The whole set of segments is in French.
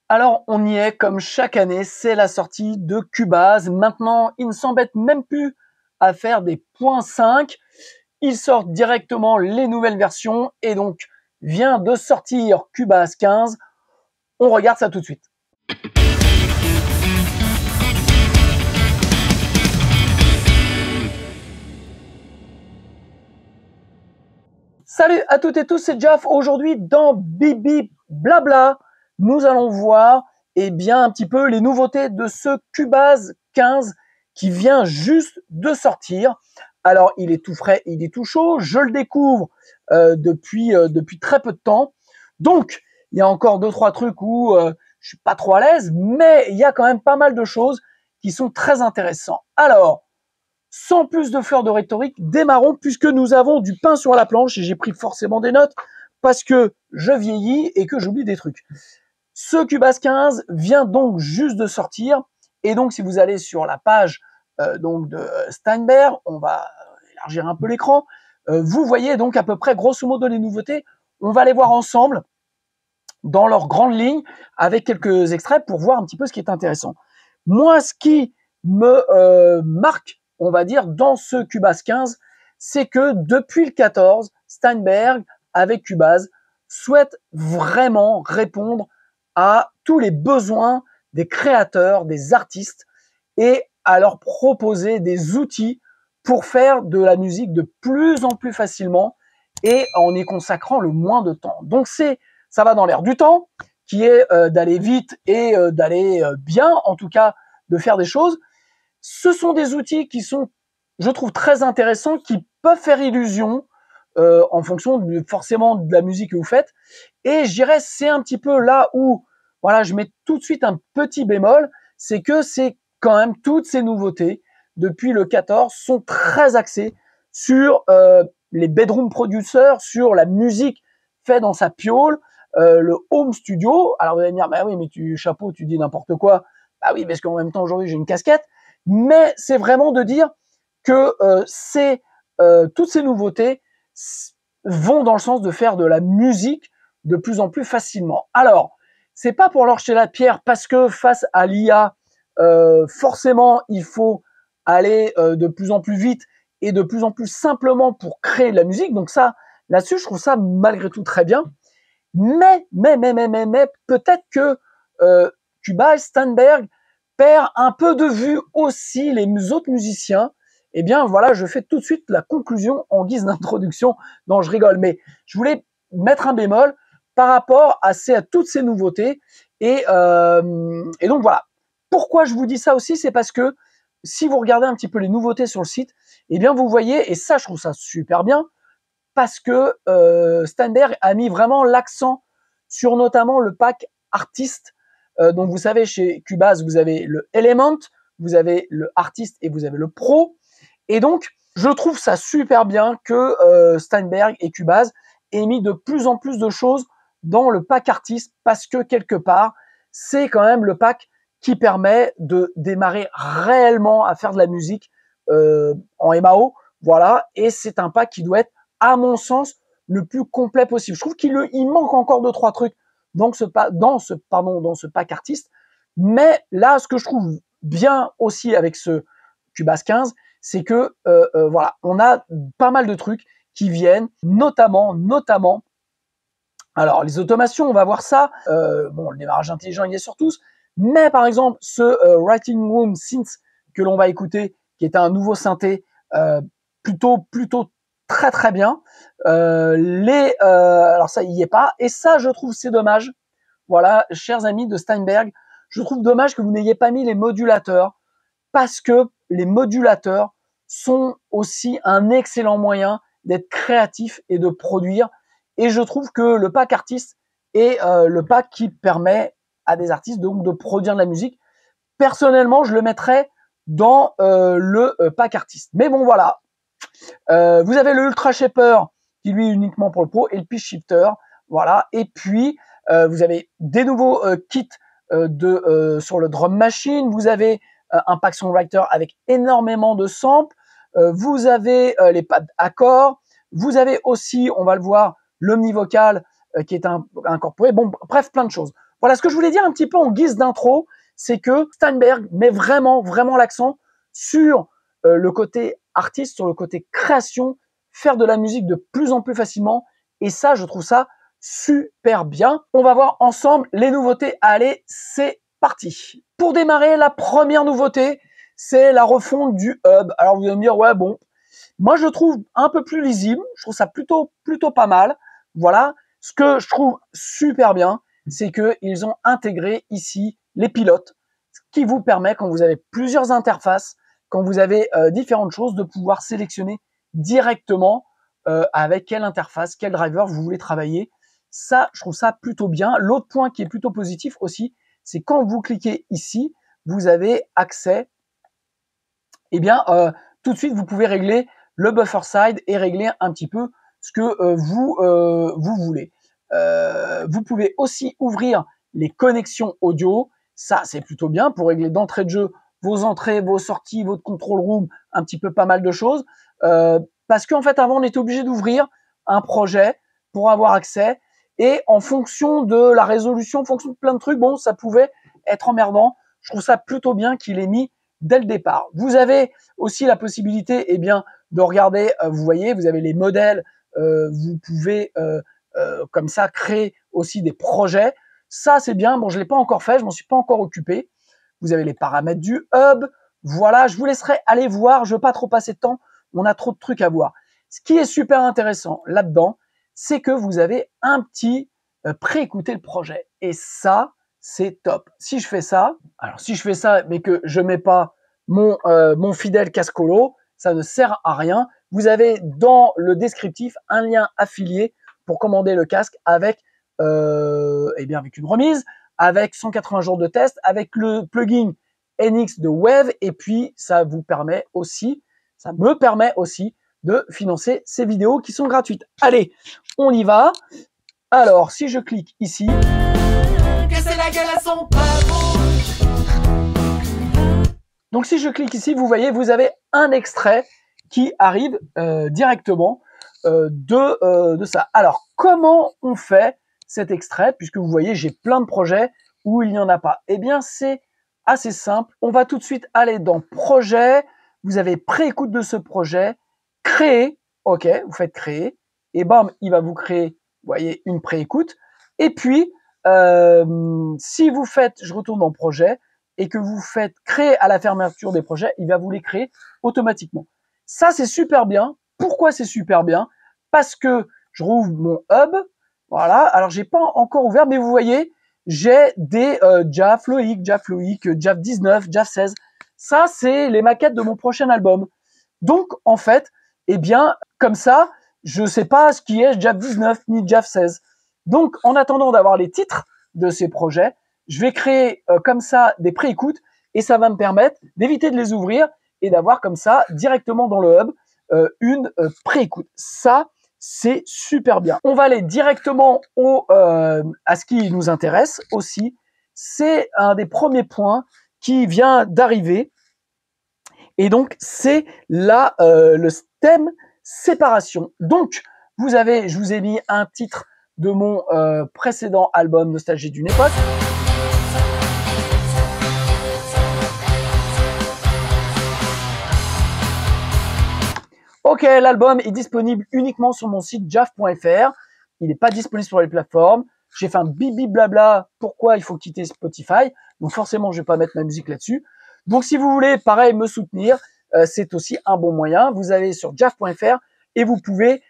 Alors, on y est comme chaque année, c'est la sortie de Cubase. Maintenant, ils ne s'embêtent même plus à faire des points 5. Ils sortent directement les nouvelles versions et donc vient de sortir Cubase 15. On regarde ça tout de suite. Salut à toutes et tous, c'est Jaf. Aujourd'hui, dans Bibi Blabla, nous allons voir un petit peu les nouveautés de ce Cubase 15 qui vient juste de sortir. Alors, il est tout frais, il est tout chaud. Je le découvre depuis très peu de temps. Donc, il y a encore 2-3 trucs où je suis pas trop à l'aise, mais il y a quand même pas mal de choses qui sont très intéressantes. Alors, sans plus de fleurs de rhétorique, démarrons puisque nous avons du pain sur la planche et j'ai pris forcément des notes parce que je vieillis et que j'oublie des trucs. Ce Cubase 15 vient donc juste de sortir et donc si vous allez sur la page donc de Steinberg, on va élargir un peu l'écran, vous voyez donc à peu près grosso modo les nouveautés. On va les voir ensemble dans leurs grandes lignes avec quelques extraits pour voir un petit peu ce qui est intéressant. Moi, ce qui me marque, on va dire, dans ce Cubase 15, c'est que depuis le 14, Steinberg, avec Cubase, souhaite vraiment répondre à tous les besoins des créateurs, des artistes, et à leur proposer des outils pour faire de la musique de plus en plus facilement et en y consacrant le moins de temps. Donc ça va dans l'air du temps, qui est d'aller vite et d'aller bien, en tout cas de faire des choses. Ce sont des outils qui sont, je trouve, très intéressants, qui peuvent faire illusion en fonction forcément de la musique que vous faites. Et je dirais, c'est un petit peu là où, voilà, je mets tout de suite un petit bémol, c'est que c'est quand même toutes ces nouveautés depuis le 14 sont très axées sur les bedroom producers, sur la musique faite dans sa piole, le home studio. Alors vous allez me dire, bah oui, mais chapeau, tu dis n'importe quoi. Bah oui, parce qu'en même temps aujourd'hui j'ai une casquette. Mais c'est vraiment de dire que toutes ces nouveautés vont dans le sens de faire de la musique de plus en plus facilement. Alors, c'est pas pour leur jeter la pierre parce que face à l'IA, forcément, il faut aller de plus en plus vite et de plus en plus simplement pour créer de la musique. Donc ça, là-dessus, je trouve ça malgré tout très bien. Mais peut-être que Cubase, Steinberg perd un peu de vue aussi les autres musiciens. Eh bien, voilà, je fais tout de suite la conclusion en guise d'introduction. Non, je rigole, mais je voulais mettre un bémol par rapport à toutes ces nouveautés. Et donc, voilà. Pourquoi je vous dis ça aussi, c'est parce que si vous regardez un petit peu les nouveautés sur le site, eh bien, vous voyez, et ça, je trouve ça super bien, parce que Steinberg a mis vraiment l'accent sur notamment le pack artiste. Donc vous savez, chez Cubase, vous avez le Element, vous avez le Artist et vous avez le Pro. Et donc, je trouve ça super bien que Steinberg et Cubase aient mis de plus en plus de choses dans le pack artiste parce que quelque part, c'est quand même le pack qui permet de démarrer réellement à faire de la musique en MAO. Voilà, et c'est un pack qui doit être, à mon sens, le plus complet possible. Je trouve qu'il manque encore 2-3 trucs dans ce pack artiste. Mais là, ce que je trouve bien aussi avec ce Cubase 15, c'est que voilà, on a pas mal de trucs qui viennent, notamment, alors les automations, on va voir ça. Bon, le démarrage intelligent, il est sur tous. Mais par exemple, ce Writing Room Synth que l'on va écouter, qui est un nouveau synthé plutôt très très bien. Alors ça, il y est pas. Et ça, je trouve, c'est dommage. Voilà, chers amis de Steinberg, je trouve dommage que vous n'ayez pas mis les modulateurs parce que les modulateurs sont aussi un excellent moyen d'être créatif et de produire. Et je trouve que le pack artiste est le pack qui permet à des artistes donc de produire de la musique. Personnellement, je le mettrais dans le pack artiste. Mais bon, voilà. Vous avez le Ultra Shaper qui lui est uniquement pour le pro et le Pitch Shifter. Voilà. Et puis, vous avez des nouveaux kits sur le drum machine. Vous avez un pack songwriter avec énormément de samples. Vous avez les pads accords. Vous avez aussi, on va le voir, l'omnivocal qui est incorporé. Bon, bref, plein de choses. Voilà ce que je voulais dire un petit peu en guise d'intro, c'est que Steinberg met vraiment l'accent sur le côté artiste, sur le côté création, faire de la musique de plus en plus facilement. Et ça, je trouve ça super bien. On va voir ensemble les nouveautés. Allez, c'est parti. Pour démarrer, la première nouveauté, c'est la refonte du hub. Alors vous allez me dire, ouais, bon, moi je trouve un peu plus lisible. Je trouve ça plutôt pas mal. Voilà. Ce que je trouve super bien, c'est qu'ils ont intégré ici les pilotes, ce qui vous permet, quand vous avez plusieurs interfaces, quand vous avez différentes choses, de pouvoir sélectionner directement avec quelle interface, quel driver vous voulez travailler. Ça, je trouve ça plutôt bien. L'autre point qui est plutôt positif aussi, c'est quand vous cliquez ici, vous avez accès, eh bien, tout de suite, vous pouvez régler le buffer side et régler un petit peu ce que vous voulez. Vous pouvez aussi ouvrir les connexions audio. Ça, c'est plutôt bien pour régler d'entrée de jeu vos entrées, vos sorties, votre control room, un petit peu pas mal de choses. Parce qu'en fait, avant, on était obligé d'ouvrir un projet pour avoir accès. Et en fonction de la résolution, en fonction de plein de trucs, bon, ça pouvait être emmerdant. Je trouve ça plutôt bien qu'il ait mis dès le départ. Vous avez aussi la possibilité, eh bien, de regarder, vous voyez, vous avez les modèles, vous pouvez comme ça créer aussi des projets. Ça, c'est bien. Bon, je l'ai pas encore fait, je m'en suis pas encore occupé. Vous avez les paramètres du hub. Voilà, je vous laisserai aller voir. Je veux pas trop passer de temps. On a trop de trucs à voir. Ce qui est super intéressant là-dedans, c'est que vous avez un petit pré-écouter le projet. Et ça, c'est top. Si je fais ça, alors si je fais ça, mais que je mets pas mon fidèle Cascolo, ça ne sert à rien. Vous avez dans le descriptif un lien affilié pour commander le casque avec, eh bien avec une remise, avec 180 jours de test, avec le plugin NX de Wave, et puis ça vous permet aussi, ça me permet aussi de financer ces vidéos qui sont gratuites. Allez, on y va. Alors, si je clique ici, donc si je clique ici, vous voyez, vous avez un extrait qui arrive directement de ça. Alors, comment on fait cet extrait? Puisque vous voyez, j'ai plein de projets où il n'y en a pas. Eh bien, c'est assez simple. On va tout de suite aller dans Projet. Vous avez pré-écoute de ce projet. Créer. OK, vous faites créer. Et bam, il va vous créer, vous voyez, une pré-écoute. Et puis, si vous faites, je retourne dans Projet, et que vous faites créer à la fermeture des projets, il va vous les créer automatiquement. Ça, c'est super bien. Pourquoi c'est super bien? Parce que je rouvre mon hub. Voilà. Alors, j'ai pas encore ouvert, mais vous voyez, j'ai des JAF Loïc, JAF 19, JAF 16. Ça, c'est les maquettes de mon prochain album. Donc, en fait, eh bien, comme ça, je sais pas ce qui est JAF 19 ni JAF 16. Donc, en attendant d'avoir les titres de ces projets, je vais créer comme ça des pré-écoutes et ça va me permettre d'éviter de les ouvrir et d'avoir comme ça directement dans le hub une pré-écoute. Ça, c'est super bien. On va aller directement à ce qui nous intéresse aussi. C'est un des premiers points qui vient d'arriver. Et donc, c'est le stem séparation. Donc, je vous ai mis un titre de mon précédent album Nostalgie d'une époque. Ok, l'album est disponible uniquement sur mon site jaf.fr. Il n'est pas disponible sur les plateformes. J'ai fait un bibi blabla. Pourquoi il faut quitter Spotify? Donc forcément, je vais pas mettre ma musique là-dessus. Donc si vous voulez, pareil, me soutenir, c'est aussi un bon moyen. Vous allez sur jaf.fr et vous pouvez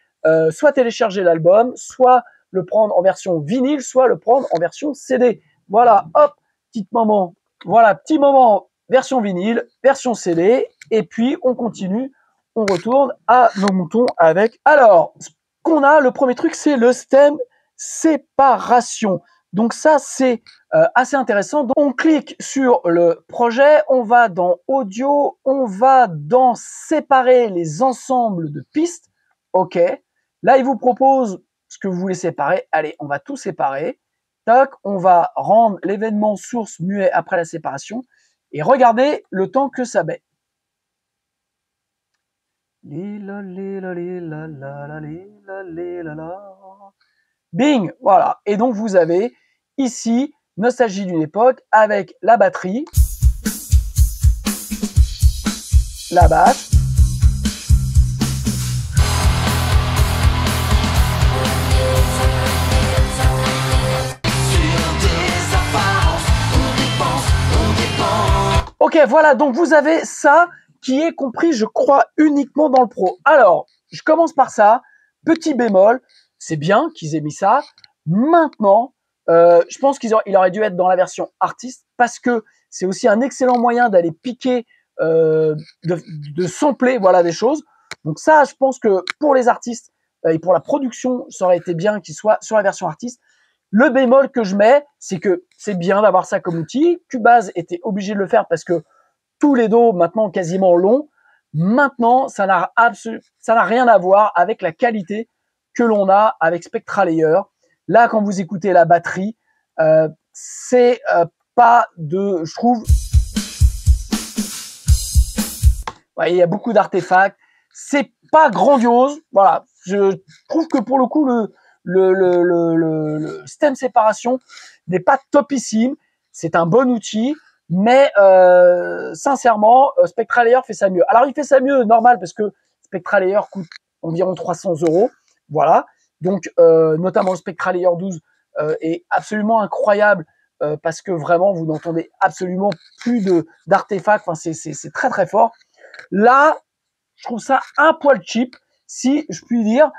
soit télécharger l'album, soit le prendre en version vinyle, soit le prendre en version CD. Voilà, hop, petit moment. Voilà, petit moment, version vinyle, version CD. Et puis, on continue. On retourne à nos moutons avec. Alors, ce qu'on a, le premier truc, c'est le stem séparation. Donc ça, c'est assez intéressant. Donc, on clique sur le projet, on va dans audio, on va dans séparer les ensembles de pistes. OK. Là, il vous propose ce que vous voulez séparer. Allez, on va tout séparer. Tac, on va rendre l'événement source muet après la séparation. Et regardez le temps que ça met. Bing, voilà. Et donc vous avez ici nostalgie d'une époque avec la batterie, la basse, ok, voilà, donc vous avez ça qui est compris, je crois, uniquement dans le Pro. Alors, je commence par ça. Petit bémol, c'est bien qu'ils aient mis ça. Maintenant, je pense qu'il aurait dû être dans la version artiste parce que c'est aussi un excellent moyen d'aller piquer, de sampler, voilà, des choses. Donc ça, je pense que pour les artistes et pour la production, ça aurait été bien qu'il soit sur la version artiste. Le bémol que je mets, c'est que c'est bien d'avoir ça comme outil. Cubase était obligé de le faire parce que tous les dos maintenant quasiment longs. Maintenant, ça n'a rien à voir avec la qualité que l'on a avec Spectralayer. Là, quand vous écoutez la batterie, c'est pas de, je trouve, ouais, il y a beaucoup d'artefacts. C'est pas grandiose. Voilà, je trouve que pour le coup, le stem séparation n'est pas topissime. C'est un bon outil. Mais sincèrement, Spectralayer fait ça mieux. Alors, il fait ça mieux, normal, parce que Spectralayer coûte environ 300 €. Voilà. Donc, notamment le Spectralayer 12 est absolument incroyable parce que vraiment, vous n'entendez absolument plus d'artefacts. Enfin, c'est très, très fort. Là, je trouve ça un poil cheap, si je puis dire.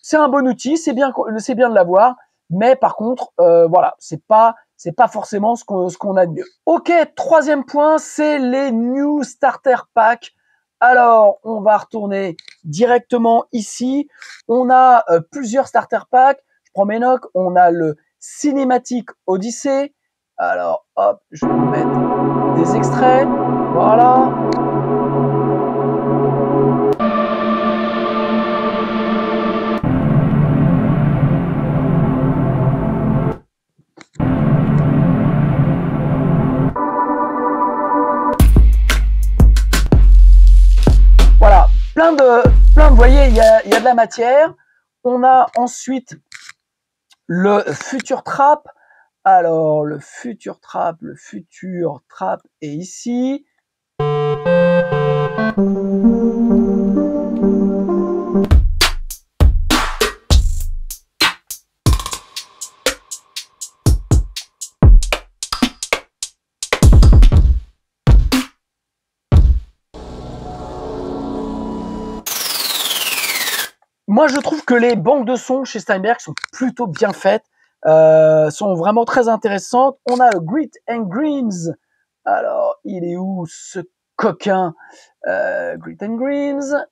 C'est un bon outil, c'est bien de l'avoir. Mais par contre, voilà, c'est pas forcément ce qu'on a de mieux. Ok, troisième point, c'est les New Starter Pack. Alors, on va retourner directement ici. On a plusieurs Starter Packs. Je prends mes notes. On a le Cinematic Odyssey. Alors, hop, je vais vous mettre des extraits. Voilà. Vous voyez, il y a de la matière. On a ensuite le Future Trap. Alors, le Future Trap est ici. Moi, je trouve que les banques de sons chez Steinberg sont plutôt bien faites, sont vraiment très intéressantes. On a le Grit and Greens. Alors, il est où ce coquin? Grit and Greens.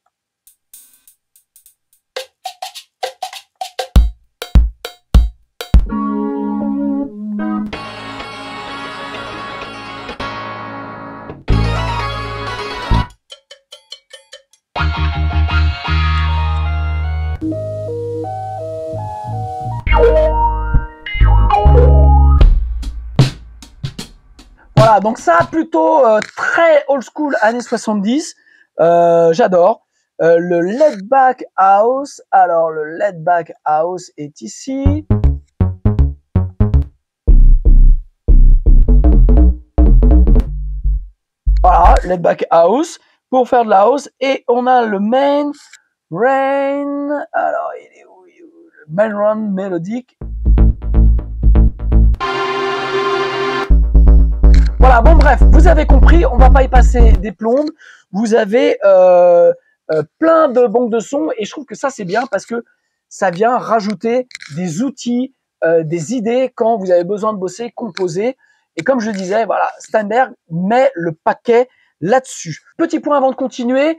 Voilà, donc ça, plutôt très old school, années 70. J'adore. Le Laid Back House. Alors, le Laid Back House est ici. Voilà, Laid Back House pour faire de la house. Et on a le Main Rain. Alors, il est où? Le Main Run mélodique. Voilà, bon bref, vous avez compris, on va pas y passer des plombes. Vous avez plein de banques de sons et je trouve que ça c'est bien parce que ça vient rajouter des outils, des idées quand vous avez besoin de bosser, composer. Et comme je le disais, voilà, Steinberg met le paquet là-dessus. Petit point avant de continuer,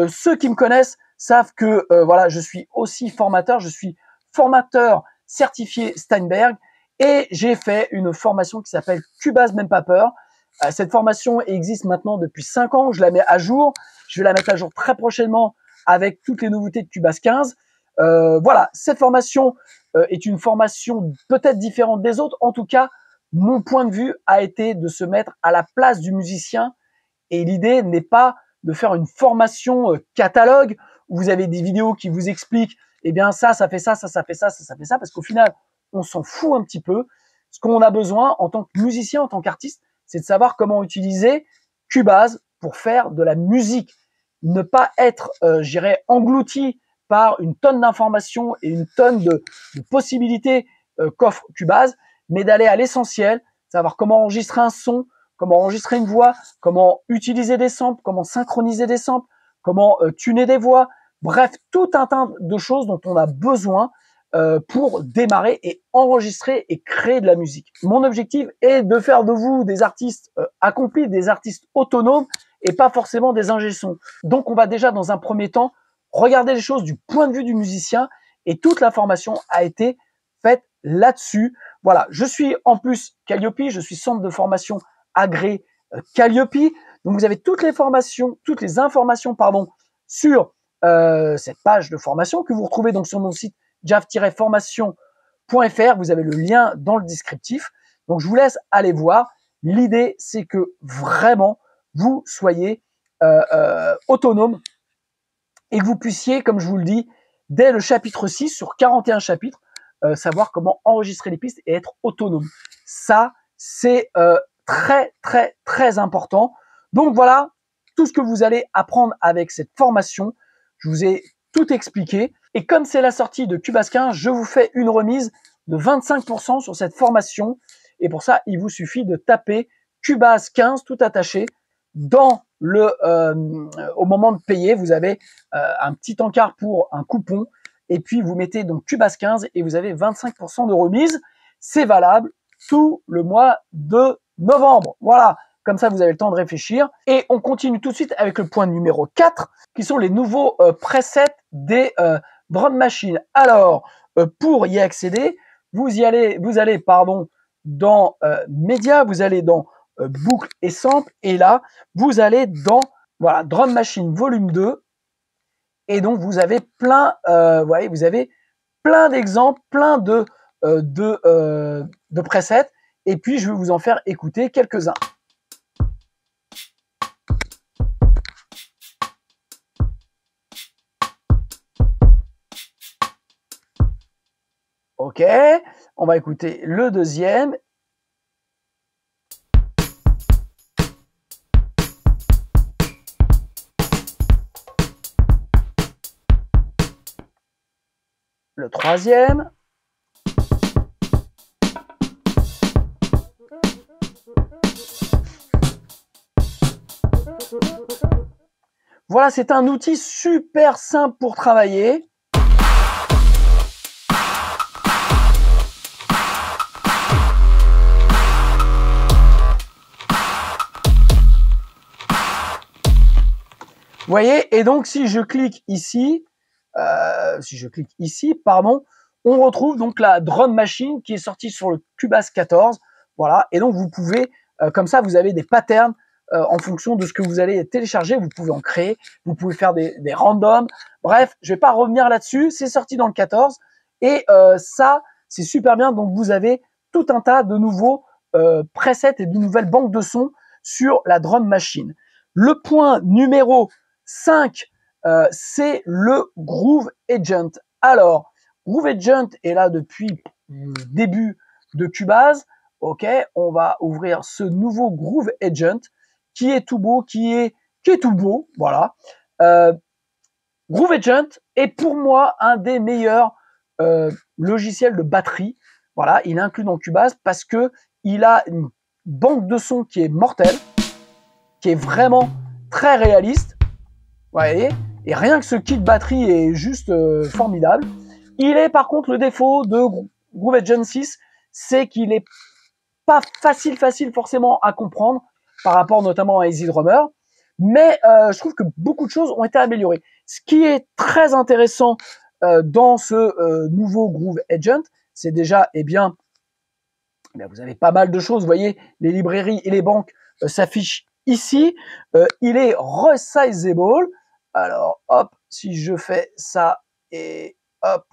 ceux qui me connaissent savent que voilà, je suis aussi formateur, je suis formateur certifié Steinberg et j'ai fait une formation qui s'appelle Cubase Même Pas Peur. Cette formation existe maintenant depuis 5 ans, je la mets à jour, je vais la mettre à jour très prochainement avec toutes les nouveautés de Cubase 15. Voilà, cette formation est une formation peut-être différente des autres. En tout cas, mon point de vue a été de se mettre à la place du musicien et l'idée n'est pas de faire une formation catalogue où vous avez des vidéos qui vous expliquent, eh bien ça fait ça, ça fait ça, ça fait ça, parce qu'au final, on s'en fout un petit peu. ce qu'on a besoin en tant que musicien, en tant qu'artiste, c'est de savoir comment utiliser Cubase pour faire de la musique. Ne pas être, je dirais, englouti par une tonne d'informations et une tonne de possibilités qu'offre Cubase, mais d'aller à l'essentiel, savoir comment enregistrer un son, comment enregistrer une voix, comment utiliser des samples, comment synchroniser des samples, comment tuner des voix, bref, tout un tas de choses dont on a besoin pour démarrer et enregistrer et créer de la musique. Mon objectif est de faire de vous des artistes accomplis, des artistes autonomes et pas forcément des ingé-sons. Donc on va déjà dans un premier temps regarder les choses du point de vue du musicien et toute la formation a été faite là-dessus. Voilà, je suis en plus Calliope, je suis centre de formation agréé Calliope. Donc vous avez toutes les formations, toutes les informations sur cette page de formation que vous retrouvez donc sur mon site jaf-formation.fr. Vous avez le lien dans le descriptif. Donc je vous laisse aller voir. L'idée, c'est que vraiment vous soyez autonome et que vous puissiez, comme je vous le dis, dès le chapitre 6 sur 41 chapitres, savoir comment enregistrer les pistes et être autonome. Ça, c'est très, très, très important. Donc voilà, tout ce que vous allez apprendre avec cette formation. Je vous ai tout expliqué. Et comme c'est la sortie de Cubase 15, je vous fais une remise de 25% sur cette formation. Et pour ça, il vous suffit de taper Cubase 15 tout attaché dans au moment de payer. Vous avez un petit encart pour un coupon. Et puis, vous mettez donc Cubase 15 et vous avez 25% de remise. C'est valable tout le mois de novembre. Voilà. Comme ça, vous avez le temps de réfléchir. Et on continue tout de suite avec le point numéro 4, qui sont les nouveaux presets des drum machines. Alors, pour y accéder, vous allez dans Média, vous allez dans Boucle et Sample, et là, vous allez dans voilà, Drum Machine Volume 2. Et donc, vous avez plein, vous avez plein d'exemples, plein de presets. Et puis, je vais vous en faire écouter quelques-uns. Ok, on va écouter le deuxième. Le troisième. Voilà, c'est un outil super simple pour travailler. Vous voyez, et donc si je clique ici, on retrouve donc la drum machine qui est sortie sur le Cubase 14. Voilà, et donc vous pouvez, comme ça, vous avez des patterns en fonction de ce que vous allez télécharger. Vous pouvez en créer, vous pouvez faire des randoms. Bref, je vais pas revenir là-dessus. C'est sorti dans le 14 et ça, c'est super bien. Donc vous avez tout un tas de nouveaux presets et de nouvelles banques de sons sur la drum machine. Le point numéro 5, c'est le Groove Agent. Alors, Groove Agent est là depuis le début de Cubase. Ok, on va ouvrir ce nouveau Groove Agent qui est tout beau, qui est tout beau. Voilà. Groove Agent est pour moi un des meilleurs logiciels de batterie. Voilà, il est inclus dans Cubase parce que il a une banque de sons qui est mortelle, qui est vraiment très réaliste. Vous voyez, et rien que ce kit batterie est juste formidable. Il est par contre le défaut de Groove Agent 6, c'est qu'il est pas facile forcément à comprendre par rapport notamment à Easy Drummer, mais je trouve que beaucoup de choses ont été améliorées. Ce qui est très intéressant dans ce nouveau Groove Agent, c'est déjà, vous avez pas mal de choses. Vous voyez, les librairies et les banques s'affichent ici. Il est resizable. Alors, hop, si je fais ça et hop,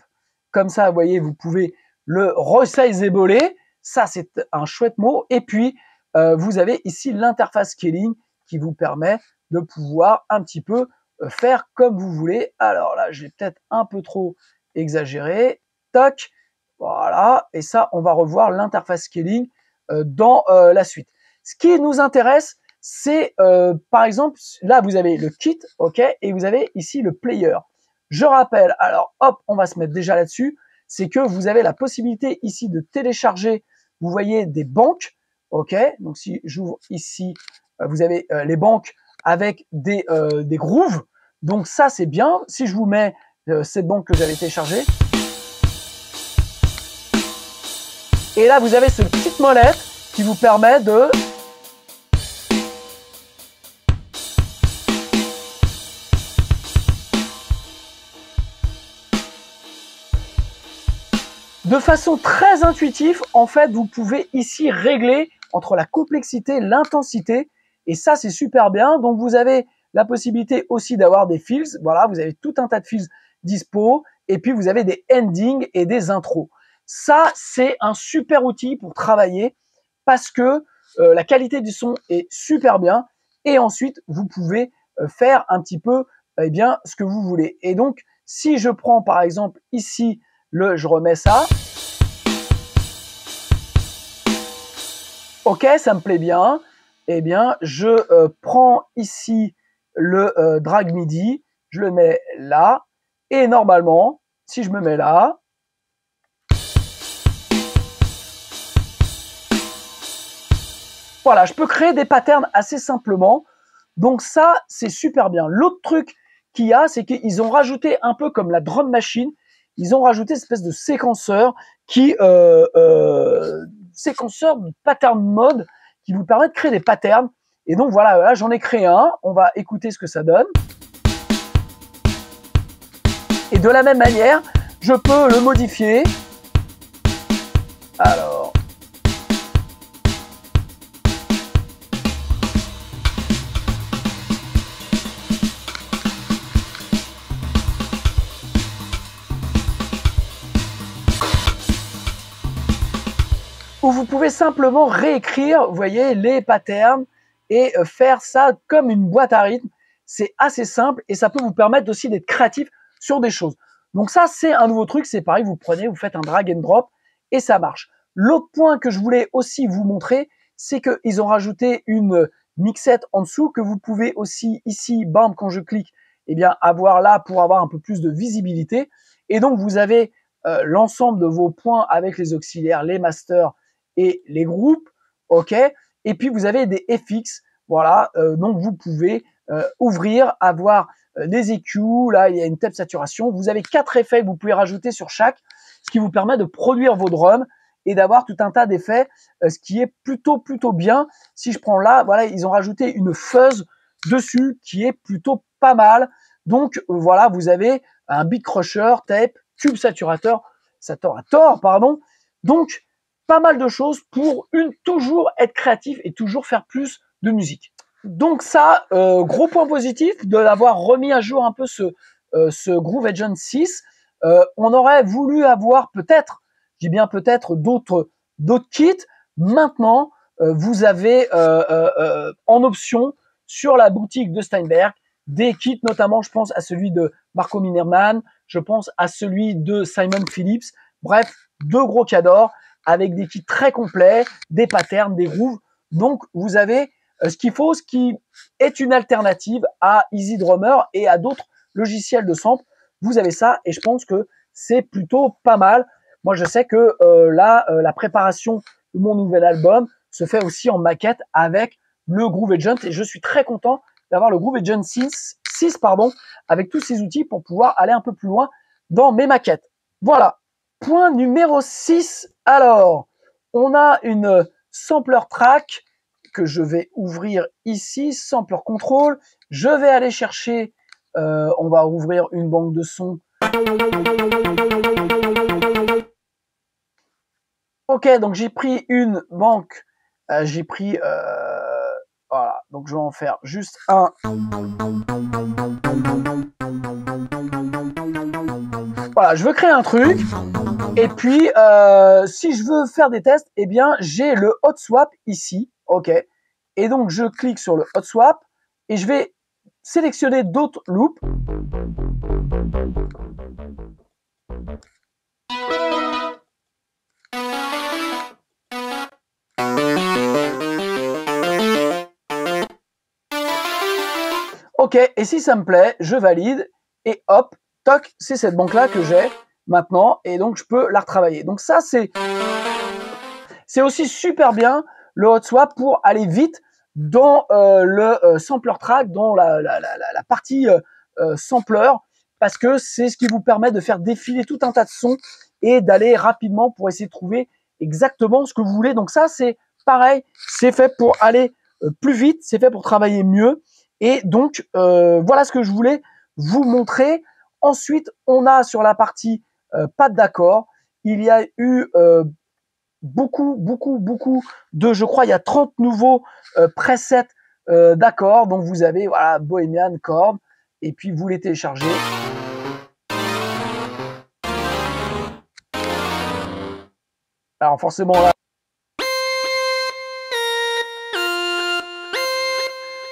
comme ça, vous voyez, vous pouvez le resizabler. Ça, c'est un chouette mot. Et puis, vous avez ici l'interface scaling qui vous permet de pouvoir un petit peu faire comme vous voulez. Alors là, j'ai peut-être un peu trop exagéré. Toc. Voilà, et ça, on va revoir l'interface scaling dans la suite. Ce qui nous intéresse, c'est par exemple, là vous avez le kit, ok, et vous avez ici le player. Je rappelle, alors hop, on va se mettre déjà là-dessus, c'est que vous avez la possibilité ici de télécharger, vous voyez, des banques, ok, donc si j'ouvre ici, vous avez les banques avec des grooves, donc ça c'est bien. Si je vous mets cette banque que j'avais téléchargée, et là vous avez cette petite molette qui vous permet de façon très intuitive, en fait, vous pouvez ici régler entre la complexité, l'intensité, et ça, c'est super bien. Donc, vous avez la possibilité aussi d'avoir des fills. Voilà, vous avez tout un tas de fills dispo, et puis vous avez des endings et des intros. Ça, c'est un super outil pour travailler parce que la qualité du son est super bien, et ensuite, vous pouvez faire un petit peu eh bien, ce que vous voulez. Et donc, si je prends par exemple ici, je remets ça. Ok, ça me plaît bien. Eh bien, je prends ici le drag MIDI, je le mets là, et normalement, si je me mets là, voilà, je peux créer des patterns assez simplement. Donc ça, c'est super bien. L'autre truc qu'il y a, c'est qu'ils ont rajouté un peu comme la drum machine, ils ont rajouté une espèce de séquenceur séquenceur de pattern mode qui vous permet de créer des patterns. Et donc voilà, là j'en ai créé un. On va écouter ce que ça donne. Et de la même manière, je peux le modifier. Alors. Où vous pouvez simplement réécrire, vous voyez, les patterns et faire ça comme une boîte à rythme. C'est assez simple et ça peut vous permettre aussi d'être créatif sur des choses. Donc ça, c'est un nouveau truc. C'est pareil, vous prenez, vous faites un drag and drop et ça marche. L'autre point que je voulais aussi vous montrer, c'est qu'ils ont rajouté une mixette en dessous que vous pouvez aussi ici, bam, quand je clique, eh bien, avoir là pour avoir un peu plus de visibilité. Et donc, vous avez l'ensemble de vos points avec les auxiliaires, les masters et les groupes, ok. Et puis vous avez des FX, voilà. Donc vous pouvez ouvrir, avoir des EQ. Là, il y a une table saturation. Vous avez 4 effets que vous pouvez rajouter sur chaque, ce qui vous permet de produire vos drums et d'avoir tout un tas d'effets, ce qui est plutôt bien. Si je prends là, voilà, ils ont rajouté une fuzz dessus qui est plutôt pas mal. Donc voilà, vous avez un beat crusher, tape, cube saturateur, pardon. Donc pas mal de choses pour toujours être créatif et toujours faire plus de musique. Donc ça, gros point positif de l'avoir remis à jour un peu ce Groove Agent 6. On aurait voulu avoir peut-être, je dis bien peut-être, d'autres kits. Maintenant, vous avez en option sur la boutique de Steinberg des kits, notamment je pense à celui de Marco Minerman, je pense à celui de Simon Phillips. Bref, 2 gros cadors avec des kits très complets, des patterns, des grooves. Donc, vous avez ce qu'il faut, ce qui est une alternative à EasyDrummer et à d'autres logiciels de sample. Vous avez ça et je pense que c'est plutôt pas mal. Moi, je sais que là, la préparation de mon nouvel album se fait aussi en maquette avec le Groove Agent et je suis très content d'avoir le Groove Agent 6 avec tous ces outils pour pouvoir aller un peu plus loin dans mes maquettes. Voilà. Point numéro 6. Alors, on a une sampler track que je vais ouvrir ici, sampler control. Je vais aller chercher, on va ouvrir une banque de sons. Ok, donc j'ai pris une banque, j'ai pris, voilà, donc je vais en faire juste un. Voilà, je veux créer un truc. Et puis, si je veux faire des tests, eh bien, j'ai le hot swap ici, ok. Et donc, je clique sur le hot swap et je vais sélectionner d'autres loops. OK, et si ça me plaît, je valide, et hop, toc, c'est cette banque-là que j'ai maintenant, et donc je peux la retravailler. Donc ça, c'est aussi super bien, le hot swap, pour aller vite dans le sampler track, dans la partie sampler, parce que c'est ce qui vous permet de faire défiler tout un tas de sons et d'aller rapidement pour essayer de trouver exactement ce que vous voulez. Donc ça, c'est pareil, c'est fait pour aller plus vite, c'est fait pour travailler mieux. Et donc, voilà ce que je voulais vous montrer. Ensuite, on a sur la partie patte d'accord, il y a eu beaucoup de, je crois, il y a 30 nouveaux presets d'accords. Donc, vous avez, voilà, Bohemian, Chord, et puis vous les téléchargez. Alors, forcément, là,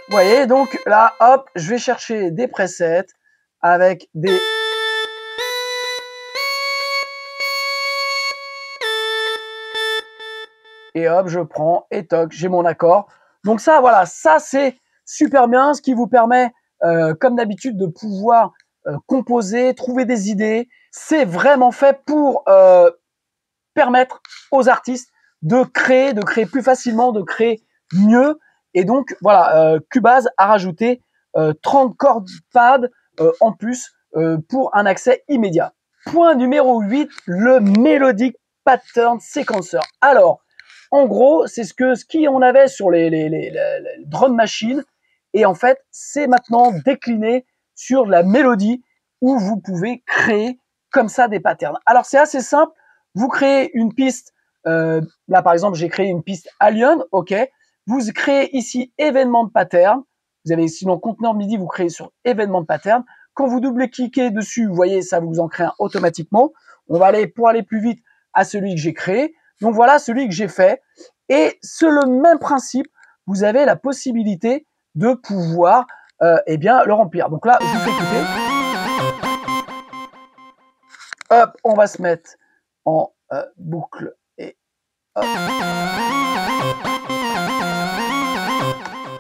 vous voyez, donc là, hop, je vais chercher des presets avec des... Et hop, je prends et toc, j'ai mon accord. Donc ça, voilà, ça c'est super bien, ce qui vous permet, comme d'habitude, de pouvoir composer, trouver des idées. C'est vraiment fait pour permettre aux artistes de créer plus facilement, de créer mieux. Et donc, voilà, Cubase a rajouté 30 chord pads en plus pour un accès immédiat. Point numéro 8, le Melodic Pattern Sequencer. Alors, en gros, c'est ce qu'on avait sur les drum machines. Et en fait, c'est maintenant décliné sur la mélodie où vous pouvez créer comme ça des patterns. Alors, c'est assez simple. Vous créez une piste. Là, par exemple, j'ai créé une piste Alien. OK. Vous créez ici événement de pattern. Vous avez ici dans conteneur MIDI, vous créez sur événement de pattern. Quand vous double-cliquez dessus, vous voyez, ça vous en crée un automatiquement. On va aller, pour aller plus vite, à celui que j'ai créé. Donc voilà celui que j'ai fait. Et c'est le même principe, vous avez la possibilité de pouvoir eh bien, le remplir. Donc là, je vous fais écouter. Hop, on va se mettre en boucle et hop.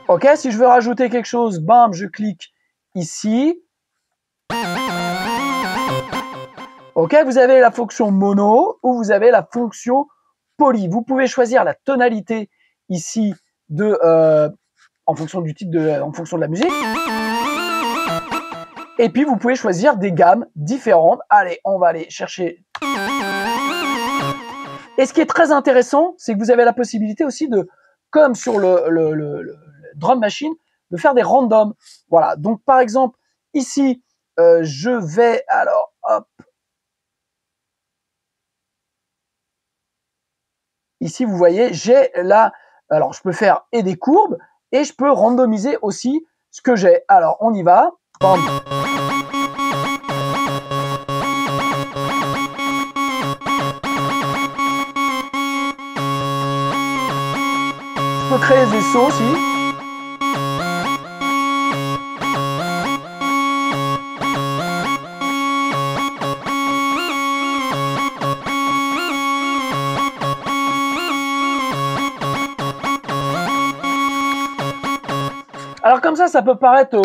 OK, si je veux rajouter quelque chose, bam, je clique ici. OK, vous avez la fonction mono ou vous avez la fonction poly. Vous pouvez choisir la tonalité ici de en fonction du titre en fonction de la musique. Et puis vous pouvez choisir des gammes différentes. Allez, on va aller chercher. Et ce qui est très intéressant, c'est que vous avez la possibilité aussi de, comme sur le drum machine, de faire des randoms. Voilà. Donc par exemple, ici, je vais alors hop. Ici, vous voyez, j'ai là, alors je peux faire et des courbes et je peux randomiser aussi ce que j'ai. Alors, on y va. Bam. Je peux créer des sauts aussi. Alors comme ça peut paraître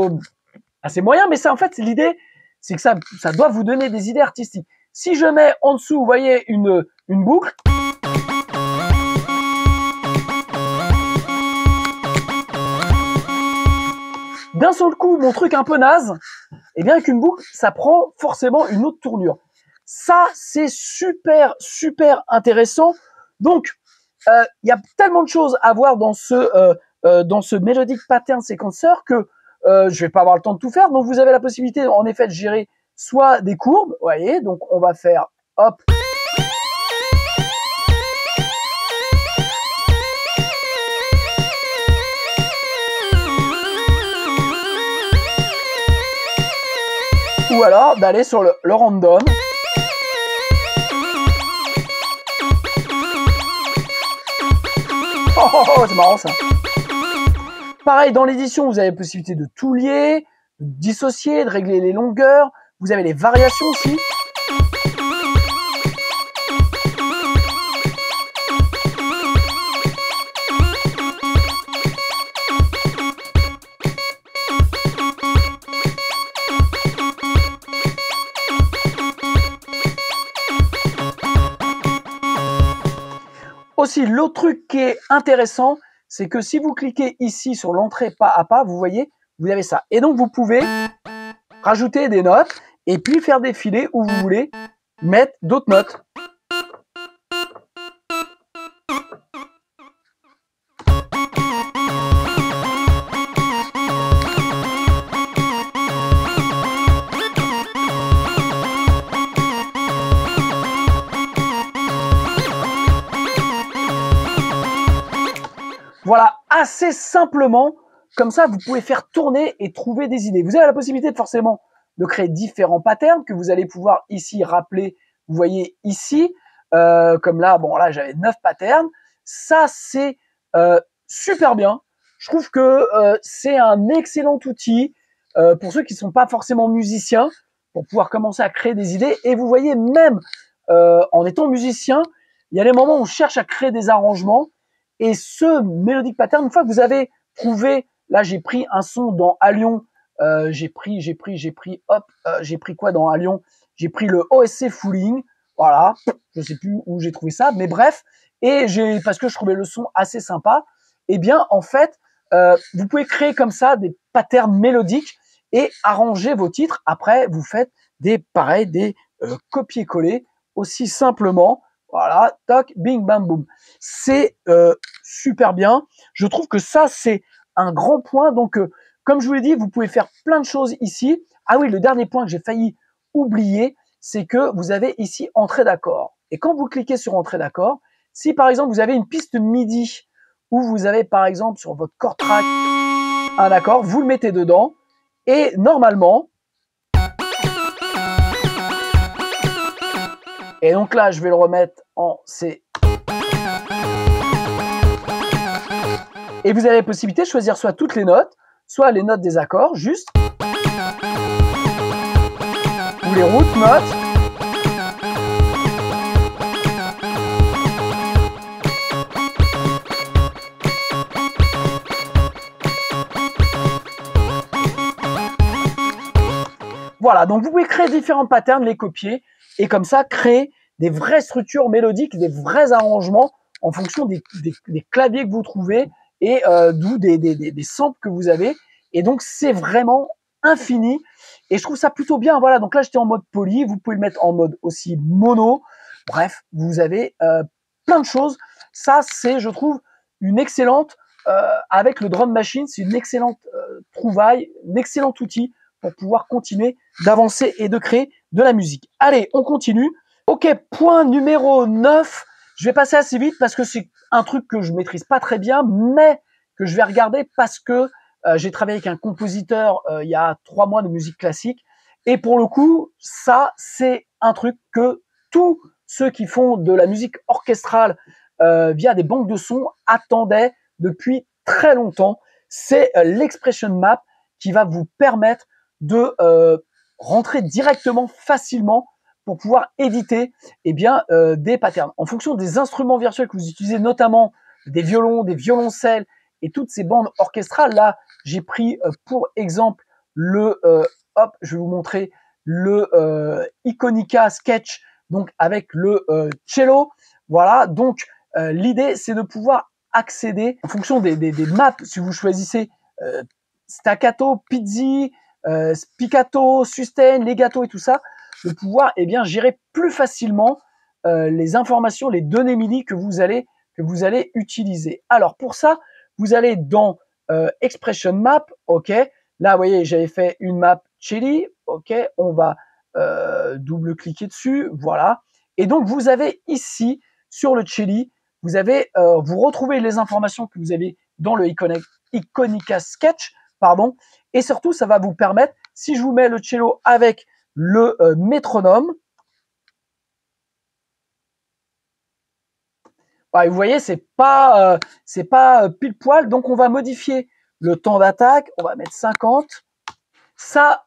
assez moyen, mais ça, en fait, l'idée, c'est que ça doit vous donner des idées artistiques. Si je mets en dessous, vous voyez, une boucle. D'un seul coup, mon truc un peu naze, et bien avec une boucle, ça prend forcément une autre tournure. Ça, c'est super intéressant. Donc, il y a tellement de choses à voir dans ce Melodic Pattern Sequencer que je vais pas avoir le temps de tout faire. Donc, vous avez la possibilité, en effet, de gérer soit des courbes, vous voyez. Donc, on va faire hop. Ou alors d'aller sur le random. Oh, c'est marrant ça. Pareil, dans l'édition, vous avez la possibilité de tout lier, de dissocier, de régler les longueurs. Vous avez les variations aussi. aussi, l'autre truc qui est intéressant, c'est que si vous cliquez ici sur l'entrée pas à pas, vous voyez, vous avez ça. Et donc, vous pouvez rajouter des notes et puis faire défiler où vous voulez mettre d'autres notes. Voilà, assez simplement, comme ça, vous pouvez faire tourner et trouver des idées. Vous avez la possibilité forcément de créer différents patterns que vous allez pouvoir ici rappeler. Vous voyez ici, comme là, bon là j'avais 9 patterns. Ça c'est super bien. Je trouve que c'est un excellent outil pour ceux qui ne sont pas forcément musiciens pour pouvoir commencer à créer des idées. Et vous voyez même en étant musicien, il y a des moments où on cherche à créer des arrangements. Et ce Melodic Pattern, une fois que vous avez trouvé, là j'ai pris un son dans Allion, j'ai pris quoi dans Allion? J'ai pris le OSC Fooling, voilà, je sais plus où j'ai trouvé ça, mais bref, et parce que je trouvais le son assez sympa, et bien en fait, vous pouvez créer comme ça des patterns mélodiques et arranger vos titres. Après, vous faites des copier-coller aussi simplement. Voilà, toc, bing, bam, boum. C'est super bien. Je trouve que ça, c'est un grand point. Donc, comme je vous l'ai dit, vous pouvez faire plein de choses ici. Ah oui, le dernier point que j'ai failli oublier, c'est que vous avez ici entrée d'accord. Et quand vous cliquez sur entrée d'accord, si par exemple vous avez une piste MIDI où vous avez par exemple sur votre chord track un accord, vous le mettez dedans et normalement, et donc là je vais le remettre en C. Et vous avez la possibilité de choisir soit toutes les notes, soit les notes des accords, juste, ou les root notes. Voilà, donc vous pouvez créer différents patterns, les copier, et comme ça créer des vraies structures mélodiques, des vrais arrangements en fonction des claviers que vous trouvez et d'où des samples que vous avez. Et donc c'est vraiment infini. Et je trouve ça plutôt bien. Voilà, donc là j'étais en mode poly, vous pouvez le mettre en mode aussi mono. Bref, vous avez plein de choses. Ça, c'est, je trouve, une excellente, avec le drum machine, c'est une excellente trouvaille, un excellent outil pour pouvoir continuer d'avancer et de créer de la musique. Allez, on continue. Ok, point numéro 9. Je vais passer assez vite parce que c'est un truc que je maîtrise pas très bien, mais que je vais regarder parce que j'ai travaillé avec un compositeur il y a 3 mois de musique classique. Et pour le coup, ça, c'est un truc que tous ceux qui font de la musique orchestrale via des banques de sons attendaient depuis très longtemps. C'est l'Expression Map qui va vous permettre de rentrer directement facilement pour pouvoir éditer des patterns. En fonction des instruments virtuels que vous utilisez, notamment des violons, des violoncelles et toutes ces bandes orchestrales. Là, j'ai pris pour exemple le, je vais vous montrer le Iconica Sketch, donc avec le cello. Voilà, donc l'idée, c'est de pouvoir accéder en fonction des maps, si vous choisissez staccato, pizzi, spiccato, sustain, legato et tout ça, de pouvoir gérer plus facilement les informations, les données MIDI que vous allez utiliser. Alors pour ça, vous allez dans Expression Map, ok. Là, vous voyez, j'avais fait une map Celli, ok. On va double-cliquer dessus, voilà. Et donc vous avez ici sur le Celli, vous avez vous retrouvez les informations que vous avez dans le Iconica Sketch, pardon. Et surtout, ça va vous permettre, si je vous mets le cello avec le métronome, bah, vous voyez, c'est pas pile poil. Donc, on va modifier le temps d'attaque. On va mettre 50. Ça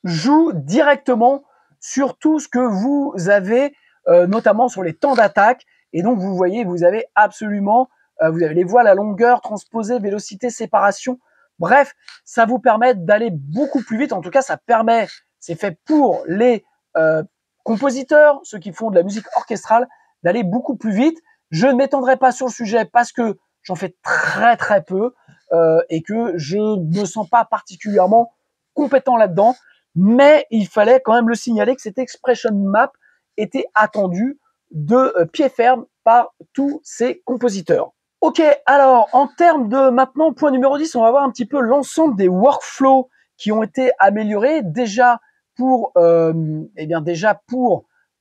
joue directement sur tout ce que vous avez, notamment sur les temps d'attaque. Et donc, vous voyez, vous avez absolument, vous avez les voiles à longueur, transposée, vélocité, séparation. Bref, ça vous permet d'aller beaucoup plus vite. En tout cas, ça permet, c'est fait pour les compositeurs, ceux qui font de la musique orchestrale, d'aller beaucoup plus vite. Je ne m'étendrai pas sur le sujet parce que j'en fais très peu et que je ne me sens pas particulièrement compétent là-dedans. Mais il fallait quand même le signaler que cette expression map était attendue de pied ferme par tous ces compositeurs. Ok, alors en termes de maintenant, point numéro 10, on va voir un petit peu l'ensemble des workflows qui ont été améliorés déjà pour,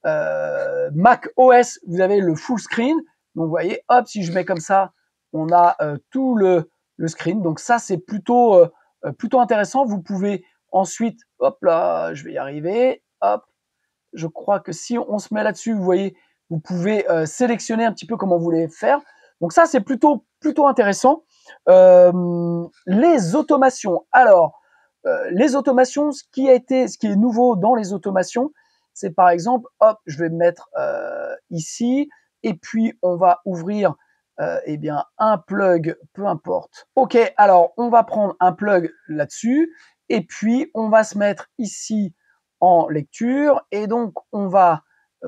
Mac OS, vous avez le full screen. Donc vous voyez, hop, si je mets comme ça, on a tout le screen. Donc ça, c'est plutôt intéressant. Vous pouvez ensuite, hop là, je vais y arriver, hop. Je crois que si on se met là-dessus, vous voyez, vous pouvez sélectionner un petit peu comment vous voulez faire. Donc ça, c'est plutôt intéressant. Les automations. Alors, les automations, ce qui est nouveau dans les automations, c'est par exemple, hop, je vais me mettre ici, et puis on va ouvrir un plug, peu importe. Ok, alors on va prendre un plug là-dessus, et puis on va se mettre ici en lecture, et donc on va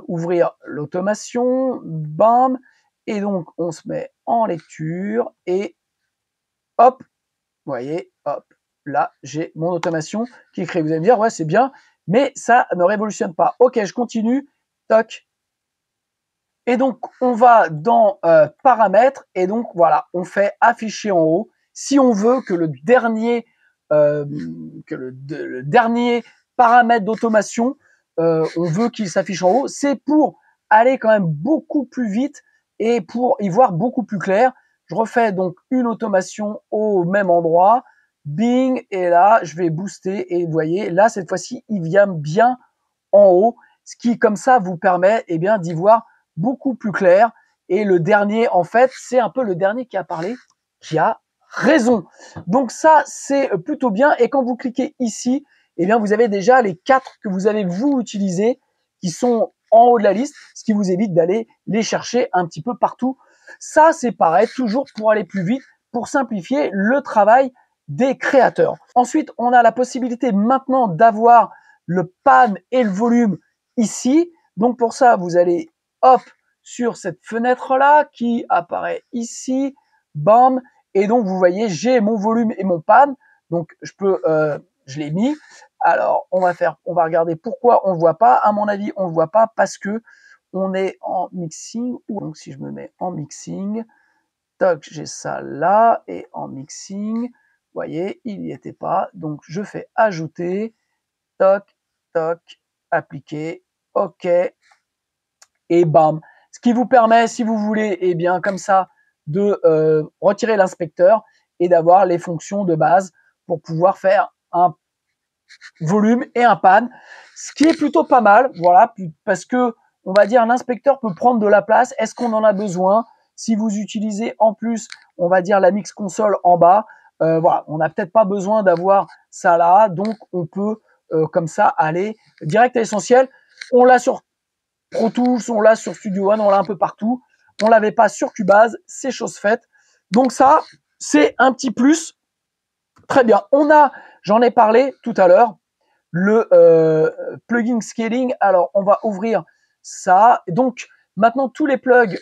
ouvrir l'automation, bam, et donc on se met en lecture, et hop, vous voyez, hop, là j'ai mon automation qui est créée. Vous allez me dire, ouais, c'est bien, mais ça ne révolutionne pas. Ok, je continue, toc. Et donc on va dans paramètres, et donc voilà, on fait afficher en haut. Si on veut que le dernier paramètre d'automation, on veut qu'il s'affiche en haut, c'est pour aller quand même beaucoup plus vite et pour y voir beaucoup plus clair. Je refais donc une automation au même endroit, bing, et là je vais booster, et vous voyez, là cette fois-ci il vient bien en haut, ce qui comme ça vous permet d'y voir beaucoup plus clair. Et le dernier, en fait, c'est un peu le dernier qui a parlé, qui a raison. Donc ça, c'est plutôt bien. Et quand vous cliquez ici, vous avez déjà les 4 que vous allez vous utiliser, qui sont en haut de la liste, ce qui vous évite d'aller les chercher un petit peu partout. Ça, c'est pareil, toujours pour aller plus vite, pour simplifier le travail des créateurs. Ensuite, on a la possibilité maintenant d'avoir le pan et le volume ici. Donc pour ça, vous allez hop sur cette fenêtre là qui apparaît ici, bam, et donc vous voyez j'ai mon volume et mon pan. Donc je l'ai mis. Alors on va regarder pourquoi on ne voit pas. À mon avis, on ne voit pas parce que on est en mixing. Donc si je me mets en mixing, toc, j'ai ça là, et en mixing, vous voyez, il n'y était pas. Donc je fais ajouter, toc, toc, appliquer, ok, et bam. Ce qui vous permet, si vous voulez, comme ça, de retirer l'inspecteur et d'avoir les fonctions de base pour pouvoir faire un volume et un pan, ce qui est plutôt pas mal, voilà, parce que on va dire l'inspecteur peut prendre de la place. Est-ce qu'on en a besoin? Si vous utilisez en plus, on va dire la mix console en bas, voilà, on n'a peut-être pas besoin d'avoir ça là, donc on peut comme ça aller direct à l'essentiel. On l'a sur Pro Tools, on l'a sur Studio One, on l'a un peu partout. On l'avait pas sur Cubase, c'est chose faite. Donc ça, c'est un petit plus. Très bien. J'en ai parlé tout à l'heure, le plugin scaling. Alors, on va ouvrir ça. Donc, maintenant, tous les plugs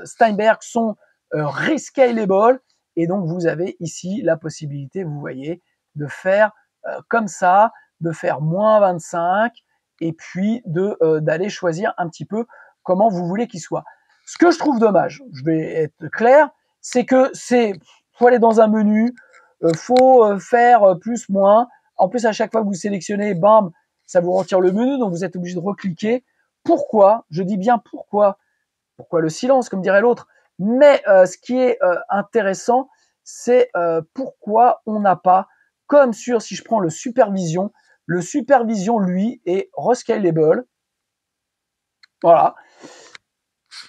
Steinberg sont rescalable. Et donc, vous avez ici la possibilité, vous voyez, de faire comme ça, de faire moins 25, et puis d'aller choisir un petit peu comment vous voulez qu'il soit. Ce que je trouve dommage, je vais être clair, c'est que faut aller dans un menu, faut faire plus, moins. En plus, à chaque fois que vous sélectionnez, bam, ça vous retire le menu, donc vous êtes obligé de recliquer. Pourquoi? Je dis bien pourquoi. Pourquoi le silence, comme dirait l'autre. Mais ce qui est intéressant, c'est pourquoi on n'a pas, comme si je prends le supervision, lui, est rescalable. Voilà.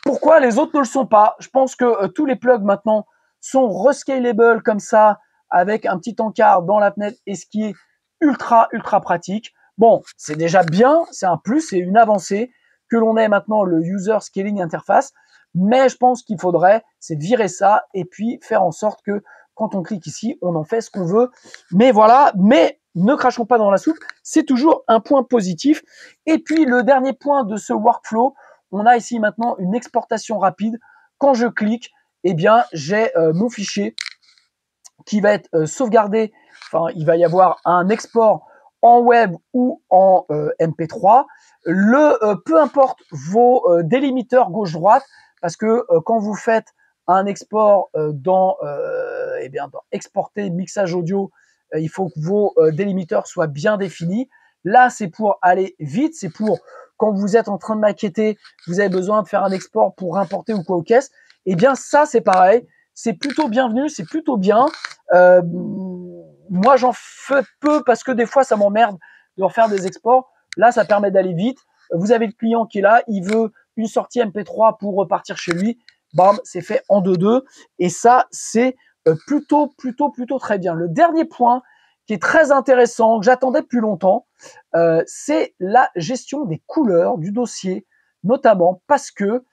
Pourquoi les autres ne le sont pas? Je pense que tous les plugs maintenant sont rescalable comme ça, avec un petit encart dans la fenêtre, et ce qui est ultra pratique. Bon, c'est déjà bien, c'est un plus, c'est une avancée que l'on ait maintenant le User Scaling Interface, mais je pense qu'il faudrait, c'est virer ça et puis faire en sorte que quand on clique ici, on en fait ce qu'on veut. Mais voilà, mais ne crachons pas dans la soupe, c'est toujours un point positif. Et puis le dernier point de ce workflow, on a ici maintenant une exportation rapide quand je clique, eh bien, j'ai mon fichier qui va être sauvegardé. Enfin, il va y avoir un export en web ou en MP3. Peu importe vos délimiteurs gauche-droite, parce que quand vous faites un export dans exporter mixage audio, il faut que vos délimiteurs soient bien définis. Là, c'est pour aller vite, c'est pour quand vous êtes en train de maqueter, vous avez besoin de faire un export pour importer ou quoi aux caisses. Eh bien, ça, c'est pareil. C'est plutôt bienvenu, c'est plutôt bien. Moi, j'en fais peu parce que des fois, ça m'emmerde de refaire des exports. Là, ça permet d'aller vite. Vous avez le client qui est là, il veut une sortie MP3 pour repartir chez lui. Bam, c'est fait en 2-2. Et ça, c'est plutôt très bien. Le dernier point qui est très intéressant, que j'attendais depuis longtemps, c'est la gestion des couleurs du dossier, notamment parce que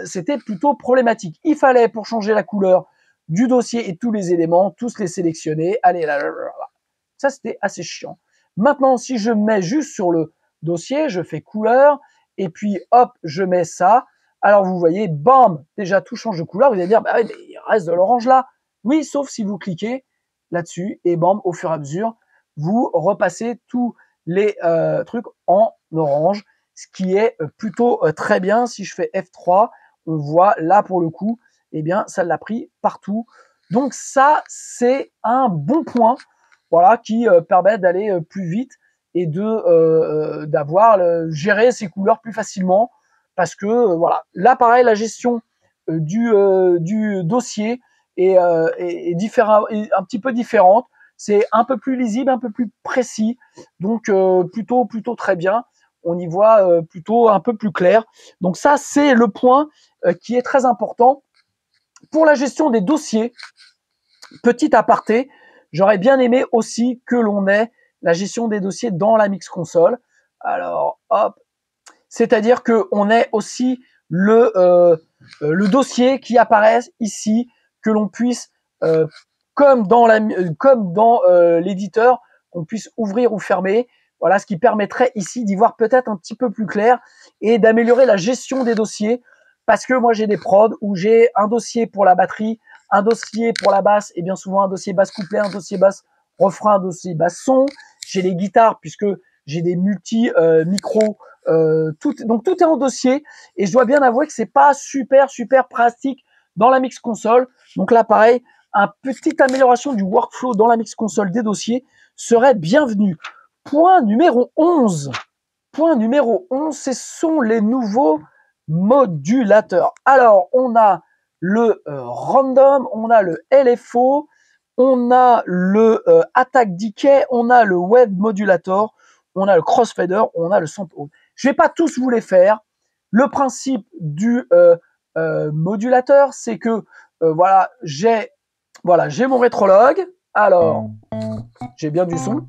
c'était plutôt problématique. Il fallait, pour changer la couleur du dossier et tous les éléments, tous les sélectionner. Allez, là. Ça, c'était assez chiant. Maintenant, si je mets juste sur le dossier, je fais couleur, et puis hop, je mets ça. Alors, vous voyez, bam, déjà tout change de couleur. Vous allez dire, bah, mais il reste de l'orange là. Oui, sauf si vous cliquez là-dessus, et bam, au fur et à mesure, vous repassez tous les trucs en orange, ce qui est plutôt très bien. Si je fais F3, on voit là pour le coup, eh bien, ça l'a pris partout. Donc ça, c'est un bon point, voilà, qui permet d'aller plus vite et de d'avoir gérer ses couleurs plus facilement, parce que voilà, là pareil, la gestion du dossier est différent, est un petit peu différente. C'est un peu plus lisible, un peu plus précis, donc plutôt très bien. On y voit plutôt un peu plus clair. Donc ça, c'est le point qui est très important. Pour la gestion des dossiers, petit aparté, j'aurais bien aimé aussi que l'on ait la gestion des dossiers dans la mix console. Alors, hop, c'est-à-dire qu'on ait aussi le dossier qui apparaît ici, que l'on puisse, comme dans l'éditeur, qu'on puisse ouvrir ou fermer. Voilà, ce qui permettrait ici d'y voir peut-être un petit peu plus clair et d'améliorer la gestion des dossiers. Parce que moi, j'ai des prods où j'ai un dossier pour la batterie, un dossier pour la basse, et bien souvent un dossier basse couplet, un dossier basse refrain, un dossier basse son. J'ai les guitares, puisque j'ai des multi-micros, donc tout est en dossier, et je dois bien avouer que c'est pas super pratique dans la mix console. Donc là, pareil, une petite amélioration du workflow dans la mix console des dossiers serait bienvenue. Point numéro 11. Point numéro 11, ce sont les nouveaux modulateurs. Alors, on a le random, on a le LFO, on a le attack decay, on a le web modulator, on a le crossfader, on a le sample hold. Je vais pas tous vous les faire. Le principe du modulateur, c'est que voilà, j'ai mon rétrologue. Alors, j'ai bien du son.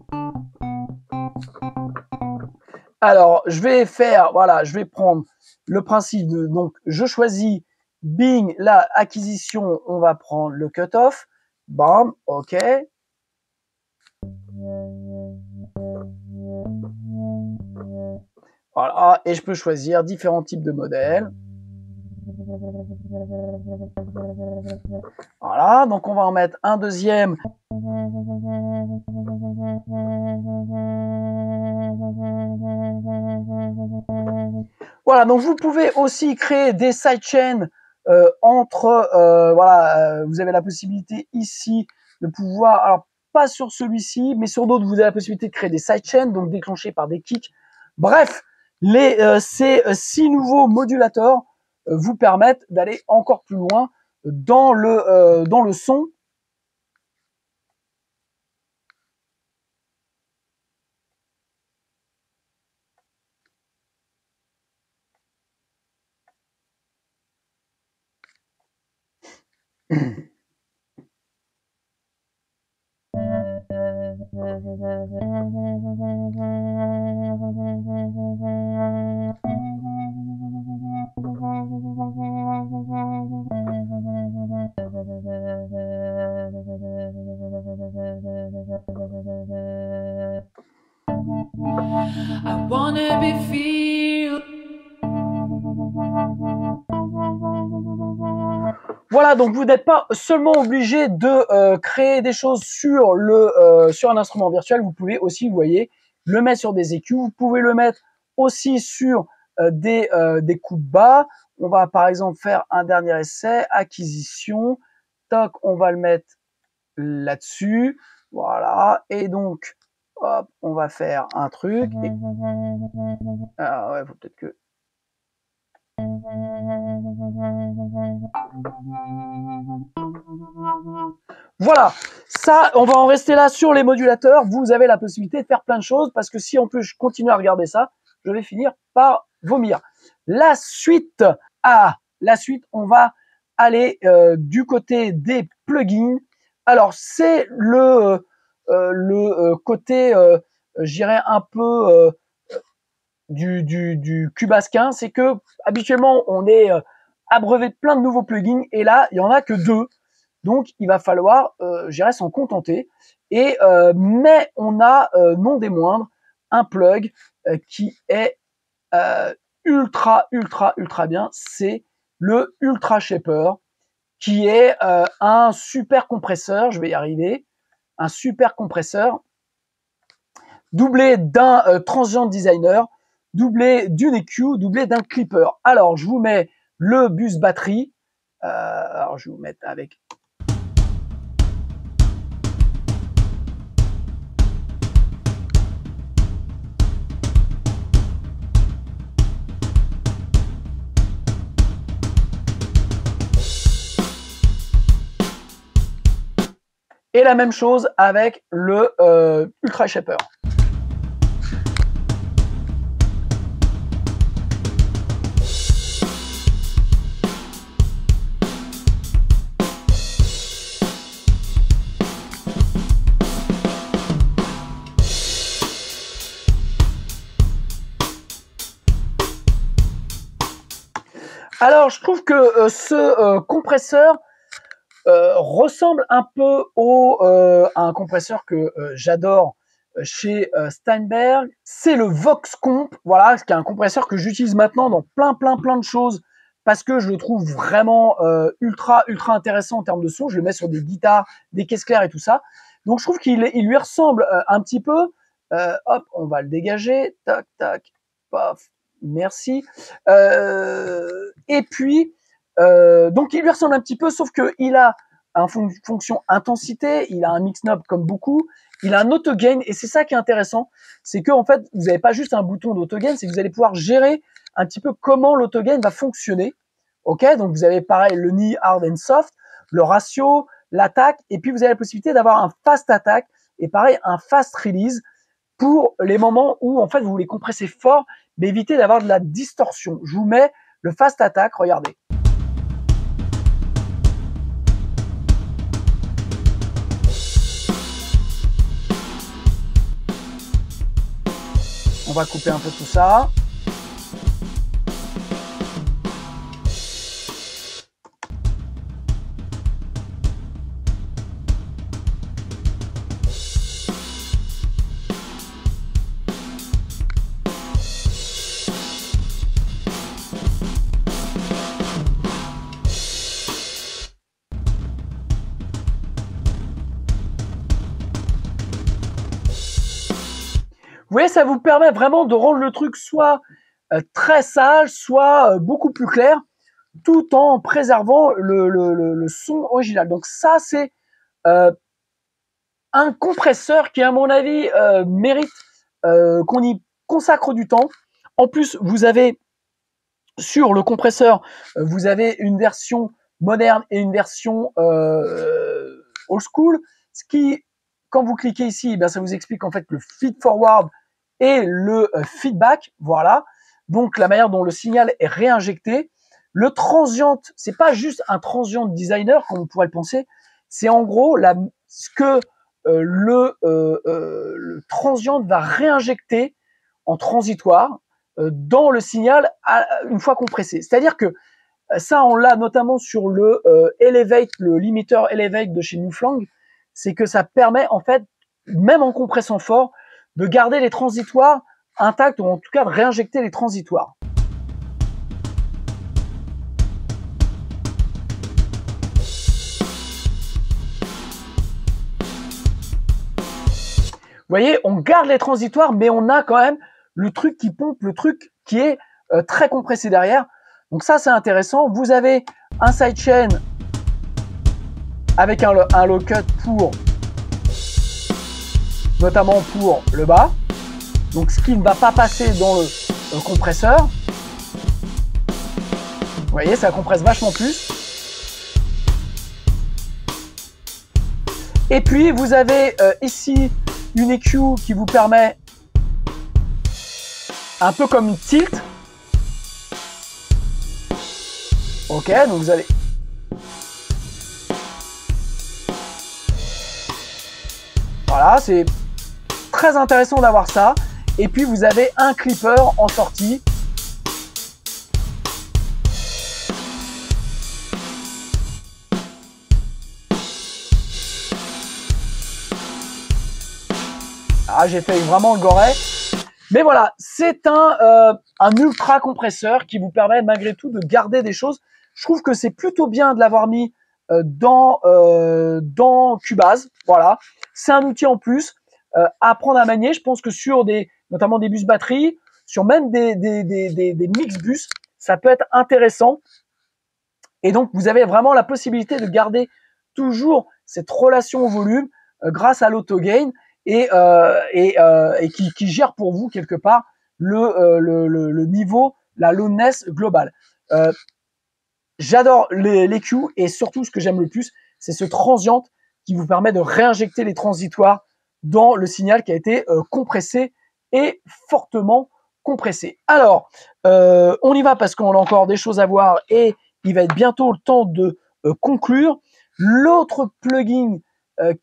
Alors, je vais prendre le principe de, donc, je choisis Bing, la acquisition, on va prendre le cutoff. Bam, ok. Voilà, et je peux choisir différents types de modèles. Voilà, donc on va en mettre un deuxième. Voilà, donc vous pouvez aussi créer des sidechains entre, vous avez la possibilité ici de pouvoir, alors pas sur celui-ci, mais sur d'autres, vous avez la possibilité de créer des sidechains, donc déclenchés par des kicks. Bref, ces 6 nouveaux modulateurs vous permettent d'aller encore plus loin dans le son. I wanna be feel. Voilà, donc vous n'êtes pas seulement obligé de créer des choses sur sur un instrument virtuel, vous pouvez aussi, vous voyez, le mettre sur des EQ, vous pouvez le mettre aussi sur des coupes bas. On va par exemple faire un dernier essai, acquisition, toc, on va le mettre là-dessus, voilà, et donc, hop, on va faire un truc. Ah ouais, faut peut-être que... Voilà, ça, on va en rester là sur les modulateurs. Vous avez la possibilité de faire plein de choses parce que si on peut continuer à regarder ça, je vais finir par vomir. La suite, on va aller du côté des plugins. Alors, c'est le côté, je dirais, un peu du Cubase 15, c'est que habituellement, on est abreuvé de plein de nouveaux plugins et là, il n'y en a que 2. Donc, il va falloir, je dirais, s'en contenter. Mais on a, non des moindres, un plug qui est ultra bien. C'est le Ultra Shaper, qui est un super compresseur. Je vais y arriver. Un super compresseur doublé d'un transient designer, doublé d'une EQ, doublé d'un clipper. Alors, je vous mets le bus batterie. Alors, je vais vous mettre avec... Et la même chose avec le Ultra Shaper. Alors, je trouve que ce compresseur ressemble un peu à un compresseur que j'adore chez Steinberg. C'est le VoxComp, voilà, qui est un compresseur que j'utilise maintenant dans plein de choses parce que je le trouve vraiment ultra intéressant en termes de son. Je le mets sur des guitares, des caisses claires et tout ça. Donc, je trouve qu'il lui ressemble un petit peu. Hop, on va le dégager. Tac, tac, paf. Merci. Et puis, donc il lui ressemble un petit peu, sauf qu'il a une fonction intensité, il a un mix knob comme beaucoup, il a un auto gain, et c'est ça qui est intéressant, c'est que en fait vous n'avez pas juste un bouton d'auto gain, c'est que vous allez pouvoir gérer un petit peu comment l'auto gain va fonctionner. Ok, donc vous avez pareil le knee hard and soft, le ratio, l'attaque, et puis vous avez la possibilité d'avoir un fast attack et pareil un fast release pour les moments où en fait vous voulez compresser fort mais éviter d'avoir de la distorsion. Je vous mets le fast attack, regardez. On va couper un peu tout ça. Vous voyez, ça vous permet vraiment de rendre le truc soit très sage, soit beaucoup plus clair, tout en préservant le son original. Donc ça, c'est un compresseur qui, à mon avis, mérite qu'on y consacre du temps. En plus, vous avez sur le compresseur, vous avez une version moderne et une version old school. Ce qui, quand vous cliquez ici, ben, ça vous explique en fait le feed forward et le feedback, voilà. Donc la manière dont le signal est réinjecté. Le transient, c'est pas juste un transient designer comme on pourrait le penser, c'est en gros ce que le transient va réinjecter en transitoire dans le signal une fois compressé. C'est-à-dire que ça, on l'a notamment sur le Elevate, le limiteur Elevate de chez Newflang, c'est que ça permet en fait, même en compressant fort, de garder les transitoires intacts ou en tout cas de réinjecter les transitoires. voyez, on garde les transitoires, mais on a quand même le truc qui pompe, le truc qui est très compressé derrière. Donc ça, c'est intéressant. Vous avez un sidechain avec un low cut pour, notamment pour le bas. Donc ce qui ne va pas passer dans le compresseur. Vous voyez, ça compresse vachement plus. Et puis vous avez ici une EQ qui vous permet, un peu comme une tilt. Ok, donc vous allez... Voilà, c'est très intéressant d'avoir ça. Et puis vous avez un clipper en sortie. Ah, j'ai fait vraiment le goret. Mais voilà, c'est un ultra compresseur qui vous permet malgré tout de garder des choses. Je trouve que c'est plutôt bien de l'avoir mis dans Cubase. Voilà, c'est un outil en plus à apprendre à manier. Je pense que sur notamment des bus batterie, sur même des mix bus, ça peut être intéressant. Et donc, vous avez vraiment la possibilité de garder toujours cette relation au volume grâce à l'auto-gain et qui gère pour vous quelque part le niveau, la loudness globale. J'adore les Q et surtout ce que j'aime le plus, c'est ce transient qui vous permet de réinjecter les transitoires dans le signal qui a été compressé et fortement compressé. Alors, on y va parce qu'on a encore des choses à voir et il va être bientôt le temps de conclure. L'autre plugin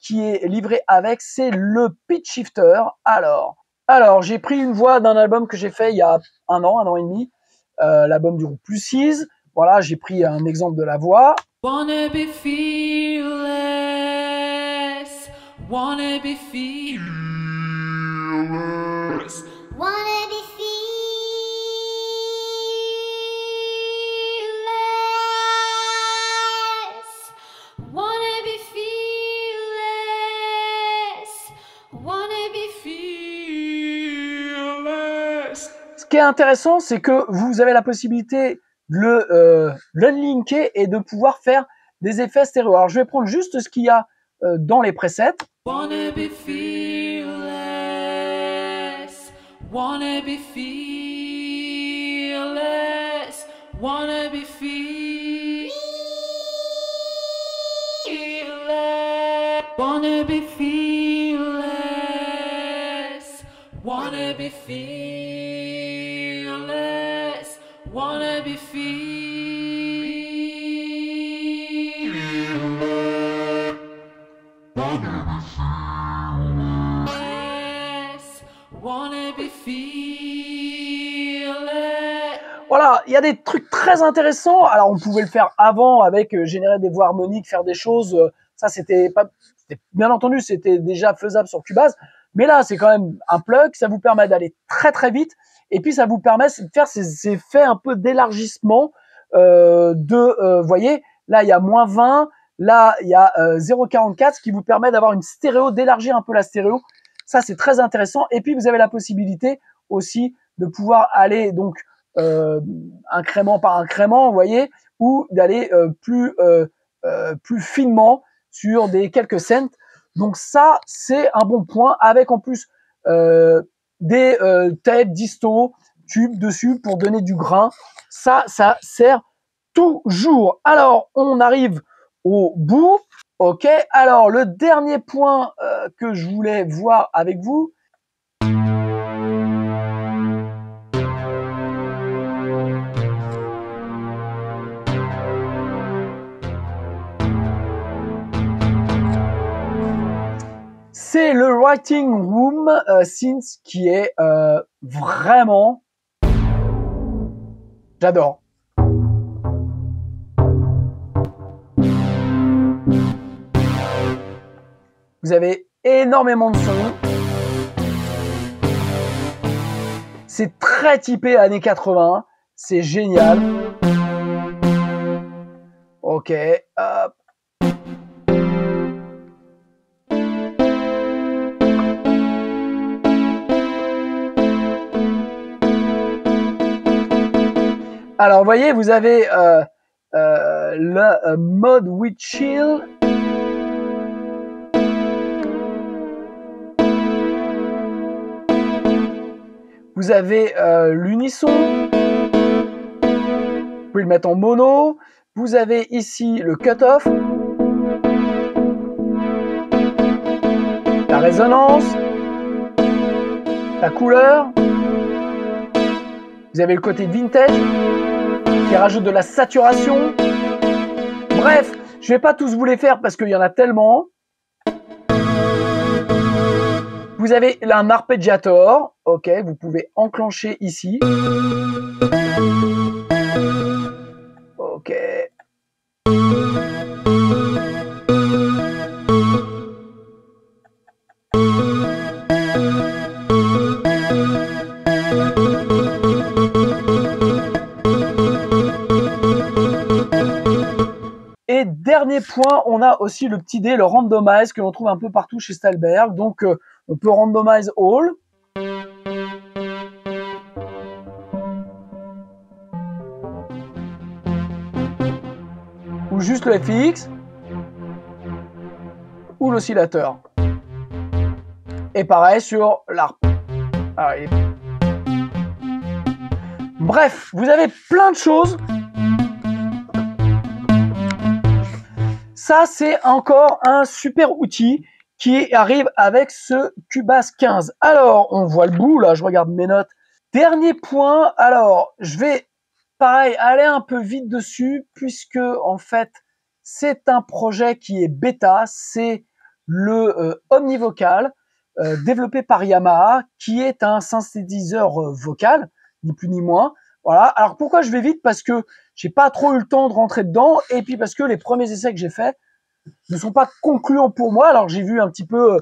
qui est livré avec, c'est le Pitch Shifter. Alors j'ai pris une voix d'un album que j'ai fait il y a un an et demi, l'album du groupe Plus 6. Voilà, j'ai pris un exemple de la voix. Wanna be fearless, wanna be fearless, wanna be fearless, wanna be fearless, wanna be fearless. Ce qui est intéressant, c'est que vous avez la possibilité de l'unlinker et de pouvoir faire des effets stéréo. Alors, je vais prendre juste ce qu'il y a dans les presets. Wanna be fearless, wanna be fearless, wanna be fearless, wanna be fearless, wanna be fearless, wanna be fearless. Wanna be fearless. Voilà, il y a des trucs très intéressants. Alors, on pouvait le faire avant avec générer des voix harmoniques, faire des choses. Ça, c'était pas, bien entendu, c'était déjà faisable sur Cubase. Mais là, c'est quand même un plug. Ça vous permet d'aller très très vite. Et puis, ça vous permet de faire ces effets un peu d'élargissement. Voyez, là, il y a -20. Là, il y a 0,44, ce qui vous permet d'avoir une stéréo, d'élargir un peu la stéréo. Ça, c'est très intéressant. Et puis, vous avez la possibilité aussi de pouvoir aller donc incrément par incrément, vous voyez, ou d'aller plus finement sur des quelques cents. Donc ça, c'est un bon point, avec en plus des têtes disto, tubes dessus pour donner du grain. Ça sert toujours. Alors, on arrive au bout. Ok, alors le dernier point que je voulais voir avec vous, c'est le Writing Room Synth qui est vraiment... J'adore. Vous avez énormément de sons. C'est très typé années 80. C'est génial. Ok, hop. Alors, vous voyez, vous avez le mode with chill. Vous avez l'unisson. Vous pouvez le mettre en mono. Vous avez ici le cut-off. La résonance. La couleur. Vous avez le côté vintage qui rajoute de la saturation. Bref, je vais pas tous vous les faire parce qu'il y en a tellement. Vous avez un arpeggiator, ok, vous pouvez enclencher ici. Ok. Et dernier point, on a aussi le petit dé, le randomize, que l'on trouve un peu partout chez Stallberg. Donc, on peut randomize all. Ou juste le FX. Ou l'oscillateur. Et pareil sur l'harpe. Bref, vous avez plein de choses. Ça, c'est encore un super outil qui arrive avec ce Cubase 15. Alors, on voit le bout, là, je regarde mes notes. Dernier point, alors, je vais, pareil, aller un peu vite dessus, puisque, en fait, c'est un projet qui est bêta, c'est le Omnivocal, développé par Yamaha, qui est un synthétiseur vocal, ni plus ni moins. Voilà. Alors, pourquoi je vais vite? Parce que j'ai pas trop eu le temps de rentrer dedans, et puis parce que les premiers essais que j'ai faits ne sont pas concluants pour moi. Alors j'ai vu un petit peu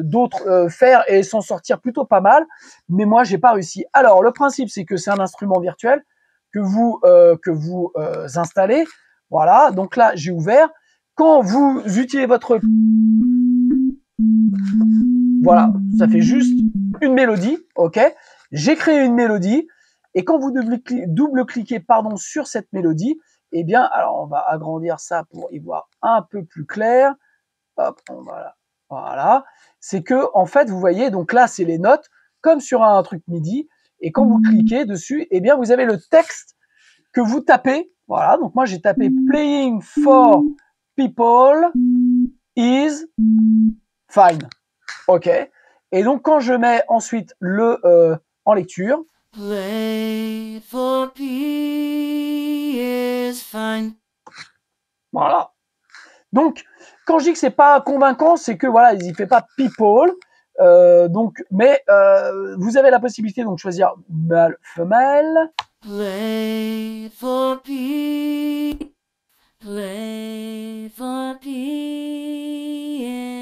d'autres faire et s'en sortir plutôt pas mal, mais moi j'ai pas réussi. Alors le principe c'est que c'est un instrument virtuel que vous installez. Voilà, donc là j'ai ouvert. Quand vous utilisez votre, voilà, ça fait juste une mélodie, ok. J'ai créé une mélodie. Et quand vous double-cliquez sur cette mélodie, eh bien, alors on va agrandir ça pour y voir un peu plus clair. Hop, voilà. C'est que, en fait, vous voyez, donc là, c'est les notes, comme sur un truc MIDI. Et quand vous cliquez dessus, eh bien, vous avez le texte que vous tapez. Voilà, donc moi, j'ai tapé Playing for people is fine. OK. Et donc, quand je mets ensuite le en lecture, Play for P is fine. Voilà. Donc, quand je dis que c'est pas convaincant, c'est que voilà, il y fait pas people. Donc, mais vous avez la possibilité donc de choisir mâle, femelle. Play for P. Play for P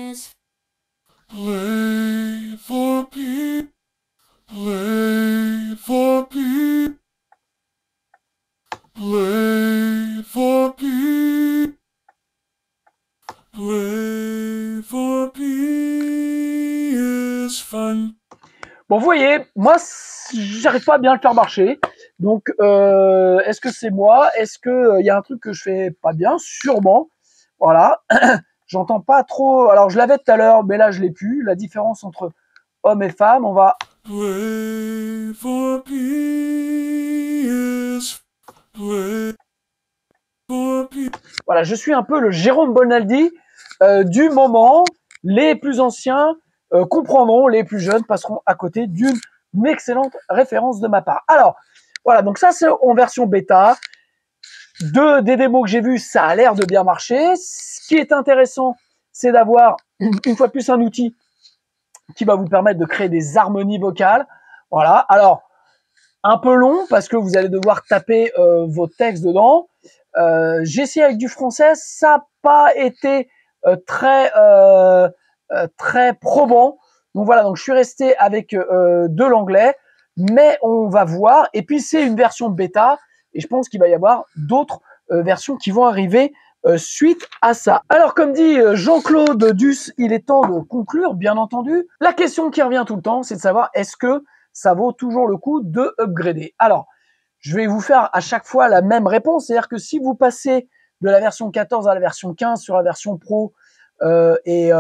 is. Play for P. Play for P. Play for P. Play for P is fun. Bon, vous voyez, moi, j'arrive pas à bien le faire marcher. Donc, est-ce que c'est moi? Est-ce que y a un truc que je fais pas bien? Sûrement. Voilà. J'entends pas trop. Alors, je l'avais tout à l'heure, mais là, je l'ai plus. La différence entre homme et femme, on va. Play for P is play for P. Voilà, je suis un peu le Jérôme Bonaldi du moment. Les plus anciens comprendront, les plus jeunes passeront à côté d'une excellente référence de ma part. Alors, voilà, donc ça c'est en version bêta. Des démos que j'ai vues, ça a l'air de bien marcher. Ce qui est intéressant, c'est d'avoir une fois de plus un outil qui va vous permettre de créer des harmonies vocales. Voilà, alors, un peu long parce que vous allez devoir taper vos textes dedans. J'ai essayé avec du français, ça n'a pas été très probant. Donc voilà, donc je suis resté avec de l'anglais, mais on va voir. Et puis c'est une version bêta, et je pense qu'il va y avoir d'autres versions qui vont arriver suite à ça. Alors comme dit Jean-Claude Duss, il est temps de conclure, bien entendu. La question qui revient tout le temps, c'est de savoir est-ce que ça vaut toujours le coup de upgrader. Alors, je vais vous faire à chaque fois la même réponse. C'est-à-dire que si vous passez de la version 14 à la version 15 sur la version Pro et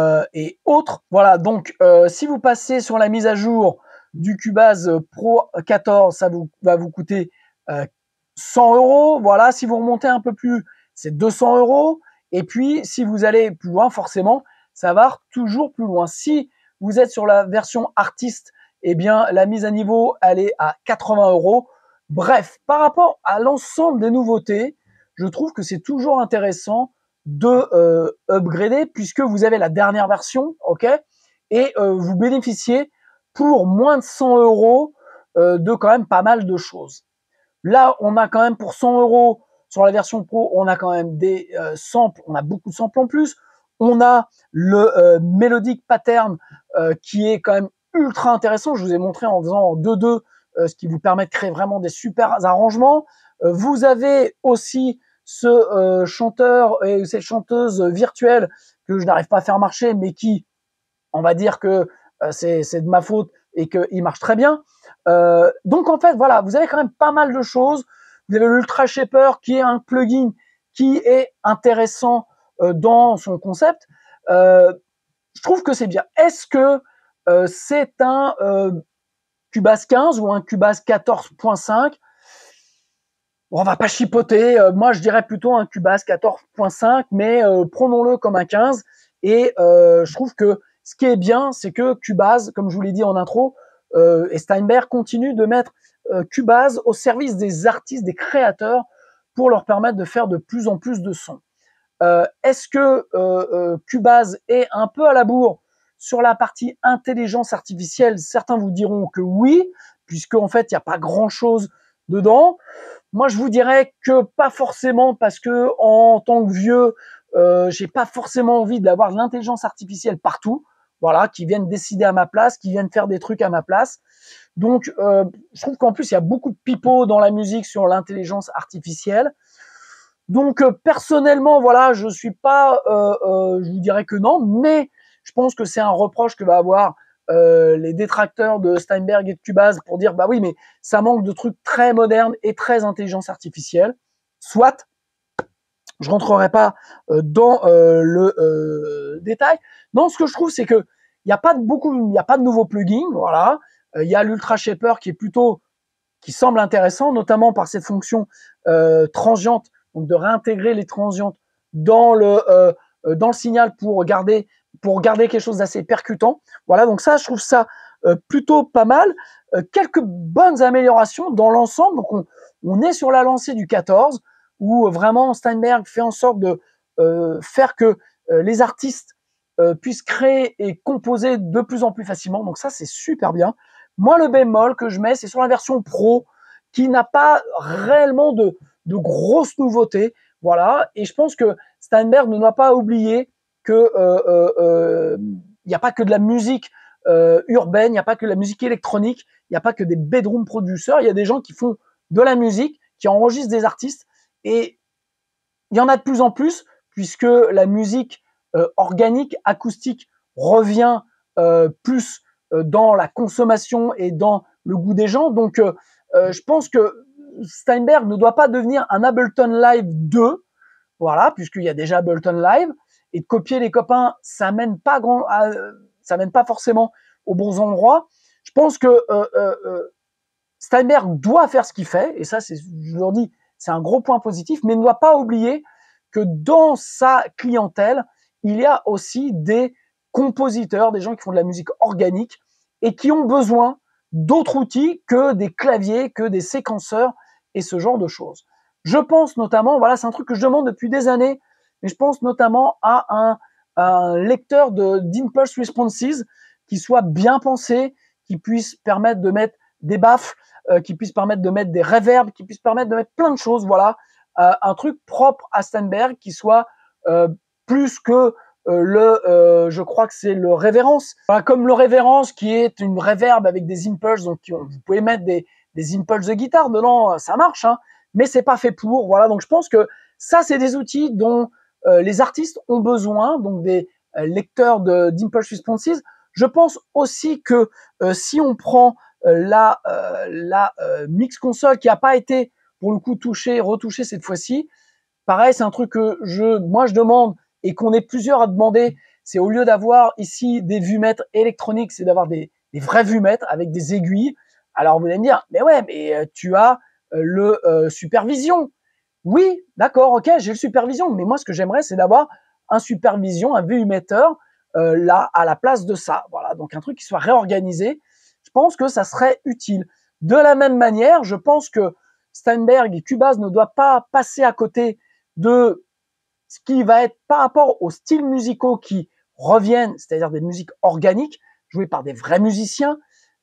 autres, voilà, donc si vous passez sur la mise à jour du Cubase Pro 14, ça va vous coûter 100 €. Voilà, si vous remontez un peu plus, c'est 200 €. Et puis, si vous allez plus loin, forcément, ça va toujours plus loin. Si vous êtes sur la version artiste, eh bien, la mise à niveau, elle est à 80 €. Bref, par rapport à l'ensemble des nouveautés, je trouve que c'est toujours intéressant de upgrader puisque vous avez la dernière version, ok, et vous bénéficiez pour moins de 100 € de quand même pas mal de choses. Là, on a quand même pour 100 € sur la version Pro, on a quand même des samples, on a beaucoup de samples en plus. On a le Melodic Pattern qui est quand même ultra intéressant. Je vous ai montré en faisant en 2-2 ce qui vous permet de créer vraiment des super arrangements. Vous avez aussi ce chanteur et cette chanteuse virtuelle que je n'arrive pas à faire marcher, mais qui, on va dire que c'est de ma faute et qu'il marche très bien. Donc en fait, voilà, vous avez quand même pas mal de choses. Vous avez l'Ultra Shaper qui est un plugin qui est intéressant dans son concept. Je trouve que c'est bien. Est-ce que c'est un Cubase 15 ou un Cubase 14.5? Bon, on va pas chipoter. Moi, je dirais plutôt un Cubase 14.5, mais prenons-le comme un 15. Et je trouve que ce qui est bien, c'est que Cubase, comme je vous l'ai dit en intro, et Steinberg continue de mettre Cubase au service des artistes, des créateurs, pour leur permettre de faire de plus en plus de sons. Est-ce que Cubase est un peu à la bourre sur la partie intelligence artificielle? Certains vous diront que oui, puisque en fait, il n'y a pas grand-chose dedans. Moi, je vous dirais que pas forcément, parce que en tant que vieux, j'ai pas forcément envie d'avoir de l'intelligence artificielle partout, voilà, qui viennent décider à ma place, qui viennent faire des trucs à ma place. Donc, je trouve qu'en plus, il y a beaucoup de pipeaux dans la musique sur l'intelligence artificielle. Donc, personnellement, voilà, je suis pas, je vous dirais que non, mais je pense que c'est un reproche que va avoir les détracteurs de Steinberg et de Cubase pour dire bah oui, mais ça manque de trucs très modernes et très intelligence artificielle. Soit, je rentrerai pas dans le détail. Non, ce que je trouve, c'est que il y a pas de nouveaux plugins. Voilà, il y a l'Ultra Shaper qui semble intéressant, notamment par cette fonction transiente, donc de réintégrer les transientes dans le signal pour garder quelque chose d'assez percutant. Voilà, donc ça, je trouve ça plutôt pas mal. Quelques bonnes améliorations dans l'ensemble. Donc on est sur la lancée du 14, où vraiment Steinberg fait en sorte de faire que les artistes puissent créer et composer de plus en plus facilement. Donc ça, c'est super bien. Moi, le bémol que je mets, c'est sur la version Pro, qui n'a pas réellement de grosses nouveautés. Voilà. Et je pense que Steinberg ne doit pas oublier que il n'y a pas que de la musique urbaine, il n'y a pas que de la musique électronique, il n'y a pas que des bedroom producers, il y a des gens qui font de la musique, qui enregistrent des artistes, et il y en a de plus en plus, puisque la musique organique, acoustique, revient plus dans la consommation et dans le goût des gens. Donc, je pense que Steinberg ne doit pas devenir un Ableton Live 2, voilà, puisqu'il y a déjà Ableton Live, et de copier les copains, ça mène pas forcément aux bons endroits. Je pense que Steinberg doit faire ce qu'il fait, et ça, je leur dis, c'est un gros point positif, mais ne doit pas oublier que dans sa clientèle, il y a aussi des compositeurs, des gens qui font de la musique organique et qui ont besoin d'autres outils que des claviers, que des séquenceurs et ce genre de choses. Je pense notamment, voilà, c'est un truc que je demande depuis des années, mais je pense notamment à un lecteur d'impulse responses qui soit bien pensé, qui puisse permettre de mettre des baffles, qui puisse permettre de mettre des reverbs, qui puisse permettre de mettre plein de choses, voilà. Un truc propre à Steinberg qui soit plus que je crois que c'est le révérence. Voilà, comme le révérence qui est une reverb avec des impulses, donc vous pouvez mettre des impulses de guitare dedans, ça marche, hein, mais c'est pas fait pour. Voilà, donc je pense que ça, c'est des outils dont les artistes ont besoin, donc des lecteurs d'impulse responses. Je pense aussi que si on prend la mix console qui n'a pas été pour le coup toucher, retoucher cette fois-ci. Pareil, c'est un truc que moi je demande et qu'on est plusieurs à demander. C'est au lieu d'avoir ici des vumètres électroniques, c'est d'avoir des vrais vumètres avec des aiguilles. Alors vous allez me dire, mais ouais, mais tu as le Supervision. Oui, d'accord, ok, j'ai le Supervision, mais moi ce que j'aimerais, c'est d'avoir un Supervision, un VU-metteur là à la place de ça. Voilà, donc un truc qui soit réorganisé. Je pense que ça serait utile. De la même manière, je pense que Steinberg et Cubase ne doivent pas passer à côté de ce qui va être par rapport aux styles musicaux qui reviennent, c'est-à-dire des musiques organiques jouées par des vrais musiciens,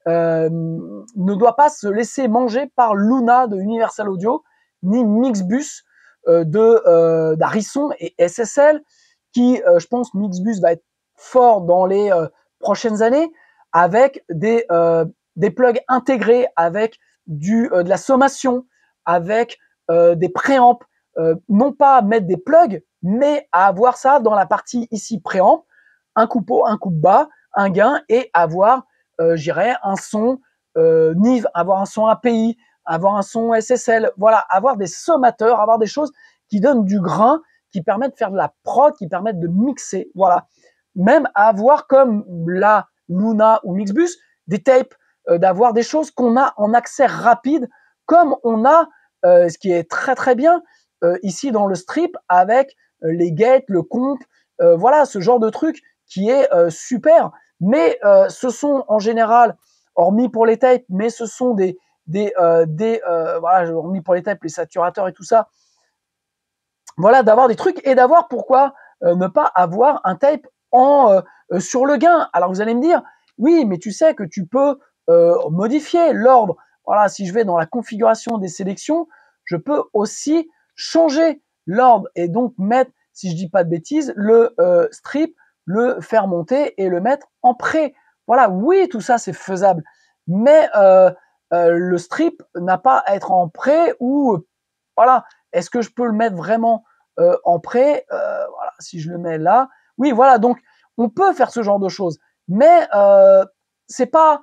ne doit pas se laisser manger par Luna de Universal Audio ni Mixbus d'Harrison et SSL qui, je pense, Mixbus va être fort dans les prochaines années avec des plugs intégrés, avec de la sommation, avec des préamps, non pas mettre des plugs, mais à avoir ça dans la partie ici préamp, un coupe haut, un coupe bas, un gain et avoir, j'irais, un son Nive, avoir un son API, avoir un son SSL, voilà, avoir des sommateurs, avoir des choses qui donnent du grain, qui permettent de faire de la prod, qui permettent de mixer, voilà. Même avoir comme la Luna ou Mixbus, des tapes, d'avoir des choses qu'on a en accès rapide, comme on a, ce qui est très très bien, ici dans le strip, avec les gates, le comp, voilà, ce genre de truc qui est super. Mais ce sont en général, hormis pour les tapes, mais ce sont voilà, hormis pour les tapes, les saturateurs et tout ça, voilà, d'avoir des trucs et d'avoir pourquoi ne pas avoir un tape sur le gain. Alors vous allez me dire, oui, mais tu sais que tu peux modifier l'ordre. Voilà, si je vais dans la configuration des sélections, je peux aussi changer l'ordre et donc mettre, si je dis pas de bêtises, le strip, le faire monter et le mettre en pré. Voilà, oui, tout ça c'est faisable, mais le strip n'a pas à être en pré ou voilà. Est-ce que je peux le mettre vraiment en pré voilà, si je le mets là, oui, voilà. Donc on peut faire ce genre de choses, mais c'est pas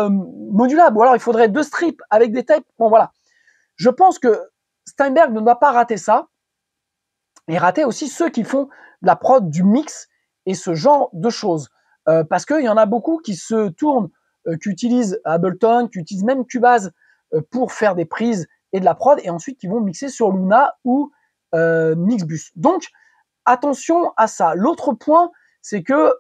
modulable. Ou alors il faudrait 2 strips avec des tapes. Bon voilà. Je pense que Steinberg ne doit pas rater ça et rater aussi ceux qui font de la prod, du mix et ce genre de choses. Parce qu'il y en a beaucoup qui se tournent, qui utilisent Ableton, qui utilisent même Cubase pour faire des prises et de la prod, et ensuite qui vont mixer sur Luna ou Mixbus. Donc, attention à ça. L'autre point, c'est que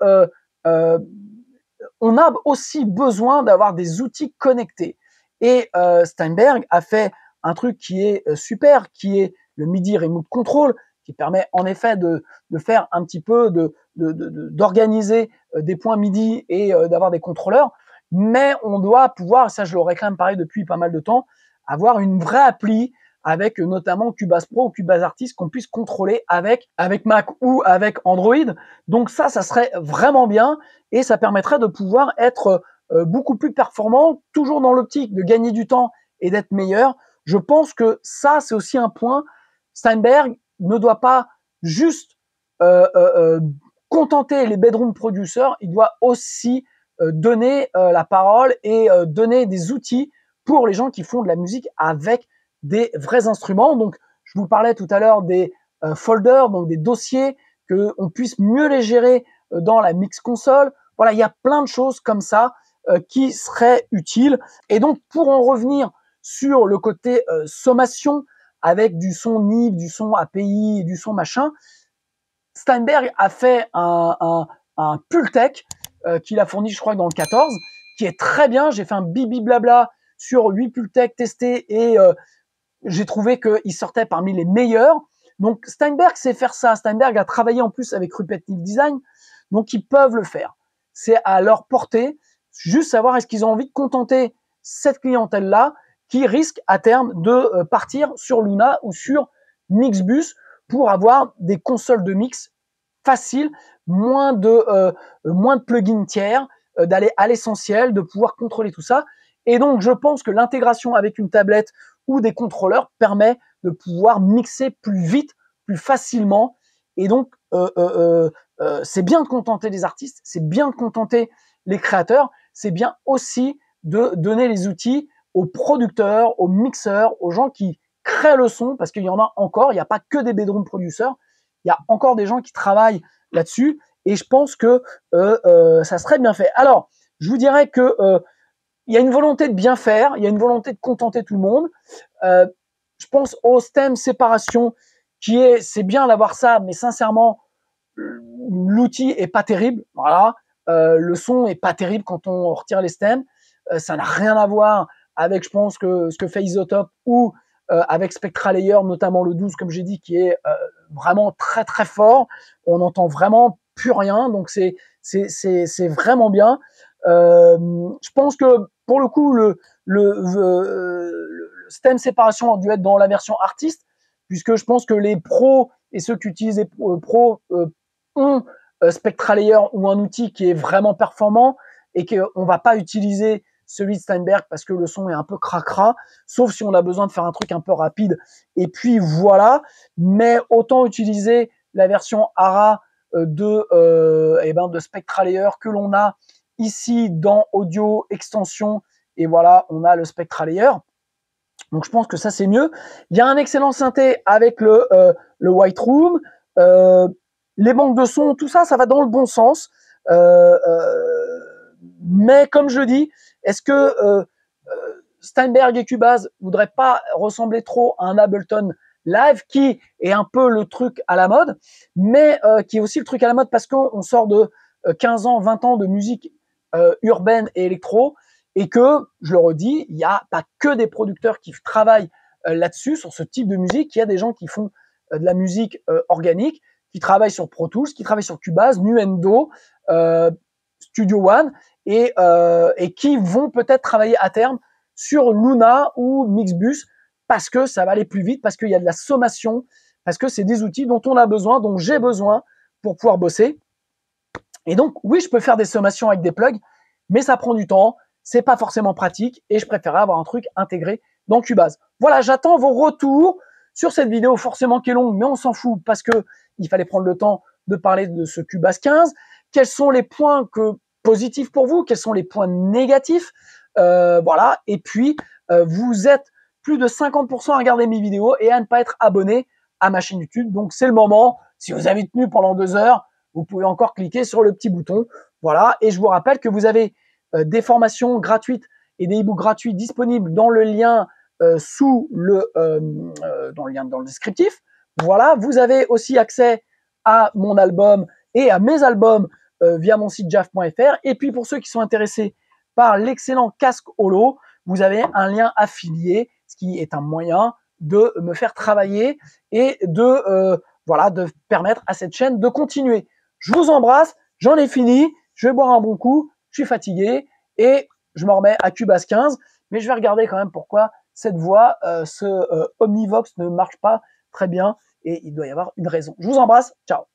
on a aussi besoin d'avoir des outils connectés. Et Steinberg a fait un truc qui est super, qui est le MIDI Remote Control, qui permet en effet de faire un petit peu d'organiser des points MIDI et d'avoir des contrôleurs. Mais on doit pouvoir, ça je le réclame pareil depuis pas mal de temps, avoir une vraie appli avec notamment Cubase Pro ou Cubase Artist qu'on puisse contrôler avec Mac ou avec Android. Donc ça serait vraiment bien et ça permettrait de pouvoir être beaucoup plus performant, toujours dans l'optique de gagner du temps et d'être meilleur. Je pense que ça, c'est aussi un point. Steinberg ne doit pas juste contenter les bedroom producers, il doit aussi donner la parole et donner des outils pour les gens qui font de la musique avec des vrais instruments. Donc, je vous parlais tout à l'heure des folders, donc des dossiers, qu'on puisse mieux les gérer dans la mix console. Voilà, il y a plein de choses comme ça qui seraient utiles. Et donc, pour en revenir sur le côté sommation, avec du son NIV, du son API, du son machin, Steinberg a fait un Pultec qu'il a fourni, je crois, dans le 14, qui est très bien. J'ai fait un bibi blabla sur 8 Pultec testés et j'ai trouvé qu'il sortait parmi les meilleurs. Donc Steinberg sait faire ça. Steinberg a travaillé en plus avec Repetitive Design, donc ils peuvent le faire. C'est à leur portée. Juste savoir est-ce qu'ils ont envie de contenter cette clientèle-là qui risque à terme de partir sur Luna ou sur Mixbus pour avoir des consoles de mix faciles, moins de plugins tiers, d'aller à l'essentiel, de pouvoir contrôler tout ça. Et donc, je pense que l'intégration avec une tablette ou des contrôleurs permet de pouvoir mixer plus vite, plus facilement. Et donc, c'est bien de contenter les artistes, c'est bien de contenter les créateurs, c'est bien aussi de donner les outils aux producteurs, aux mixeurs, aux gens qui créent le son, parce qu'il y en a encore, il n'y a pas que des bedroom producers, il y a encore des gens qui travaillent là-dessus, et je pense que ça serait bien fait. Alors, je vous dirais que il y a une volonté de bien faire, il y a une volonté de contenter tout le monde. Je pense au stem séparation, c'est bien d'avoir ça, mais sincèrement, l'outil est pas terrible. Voilà, le son est pas terrible quand on retire les stems. Ça n'a rien à voir avec, je pense, que ce que fait Isotope ou avec Spectra Layer, notamment le 12, comme j'ai dit, qui est vraiment très très fort. On n'entend vraiment plus rien, donc c'est vraiment bien. Je pense que pour le coup, le stem séparation a dû être dans la version artiste, puisque je pense que les pros et ceux qui utilisent les pros ont Spectra Layer ou un outil qui est vraiment performant et qu'on va pas utiliser celui de Steinberg parce que le son est un peu cracra, sauf si on a besoin de faire un truc un peu rapide. Et puis voilà, mais autant utiliser la version ARA de Spectra Layer que l'on a ici dans Audio Extension. Et voilà, on a le Spectra Layer. Donc je pense que ça c'est mieux. Il y a un excellent synthé avec le White Room. Les banques de son, tout ça, ça va dans le bon sens. Mais comme je dis, est-ce que Steinberg et Cubase voudraient pas ressembler trop à un Ableton Live, qui est un peu le truc à la mode, mais qui est aussi le truc à la mode parce qu'on sort de 15 ans, 20 ans de musique urbaine et électro, et que, je le redis, il n'y a pas que des producteurs qui travaillent là-dessus, sur ce type de musique. Il y a des gens qui font de la musique organique, qui travaillent sur Pro Tools, qui travaillent sur Cubase, Nuendo, Studio One, et qui vont peut-être travailler à terme sur Luna ou Mixbus, parce que ça va aller plus vite, parce qu'il y a de la sommation, parce que c'est des outils dont on a besoin, dont j'ai besoin pour pouvoir bosser. Et donc, oui, je peux faire des sommations avec des plugs, mais ça prend du temps, c'est pas forcément pratique, et je préférerais avoir un truc intégré dans Cubase. Voilà, j'attends vos retours sur cette vidéo, forcément qui est longue, mais on s'en fout, parce que il fallait prendre le temps de parler de ce Cubase 15. Quels sont les points positifs pour vous? Quels sont les points négatifs? Voilà, et puis, vous êtes plus de 50% à regarder mes vidéos et à ne pas être abonné à ma chaîne YouTube. Donc, c'est le moment. Si vous avez tenu pendant 2 heures, vous pouvez encore cliquer sur le petit bouton. Voilà. Et je vous rappelle que vous avez des formations gratuites et des e-books gratuits disponibles dans le lien dans le descriptif. Voilà. Vous avez aussi accès à mon album et à mes albums via mon site jaf.fr. Et puis, pour ceux qui sont intéressés par l'excellent casque holo, vous avez un lien affilié, ce qui est un moyen de me faire travailler et de permettre à cette chaîne de continuer. Je vous embrasse, j'en ai fini, je vais boire un bon coup, je suis fatigué et je me remets à Cubase 15, mais je vais regarder quand même pourquoi cette voix, ce Omnivox ne marche pas très bien et il doit y avoir une raison. Je vous embrasse, ciao.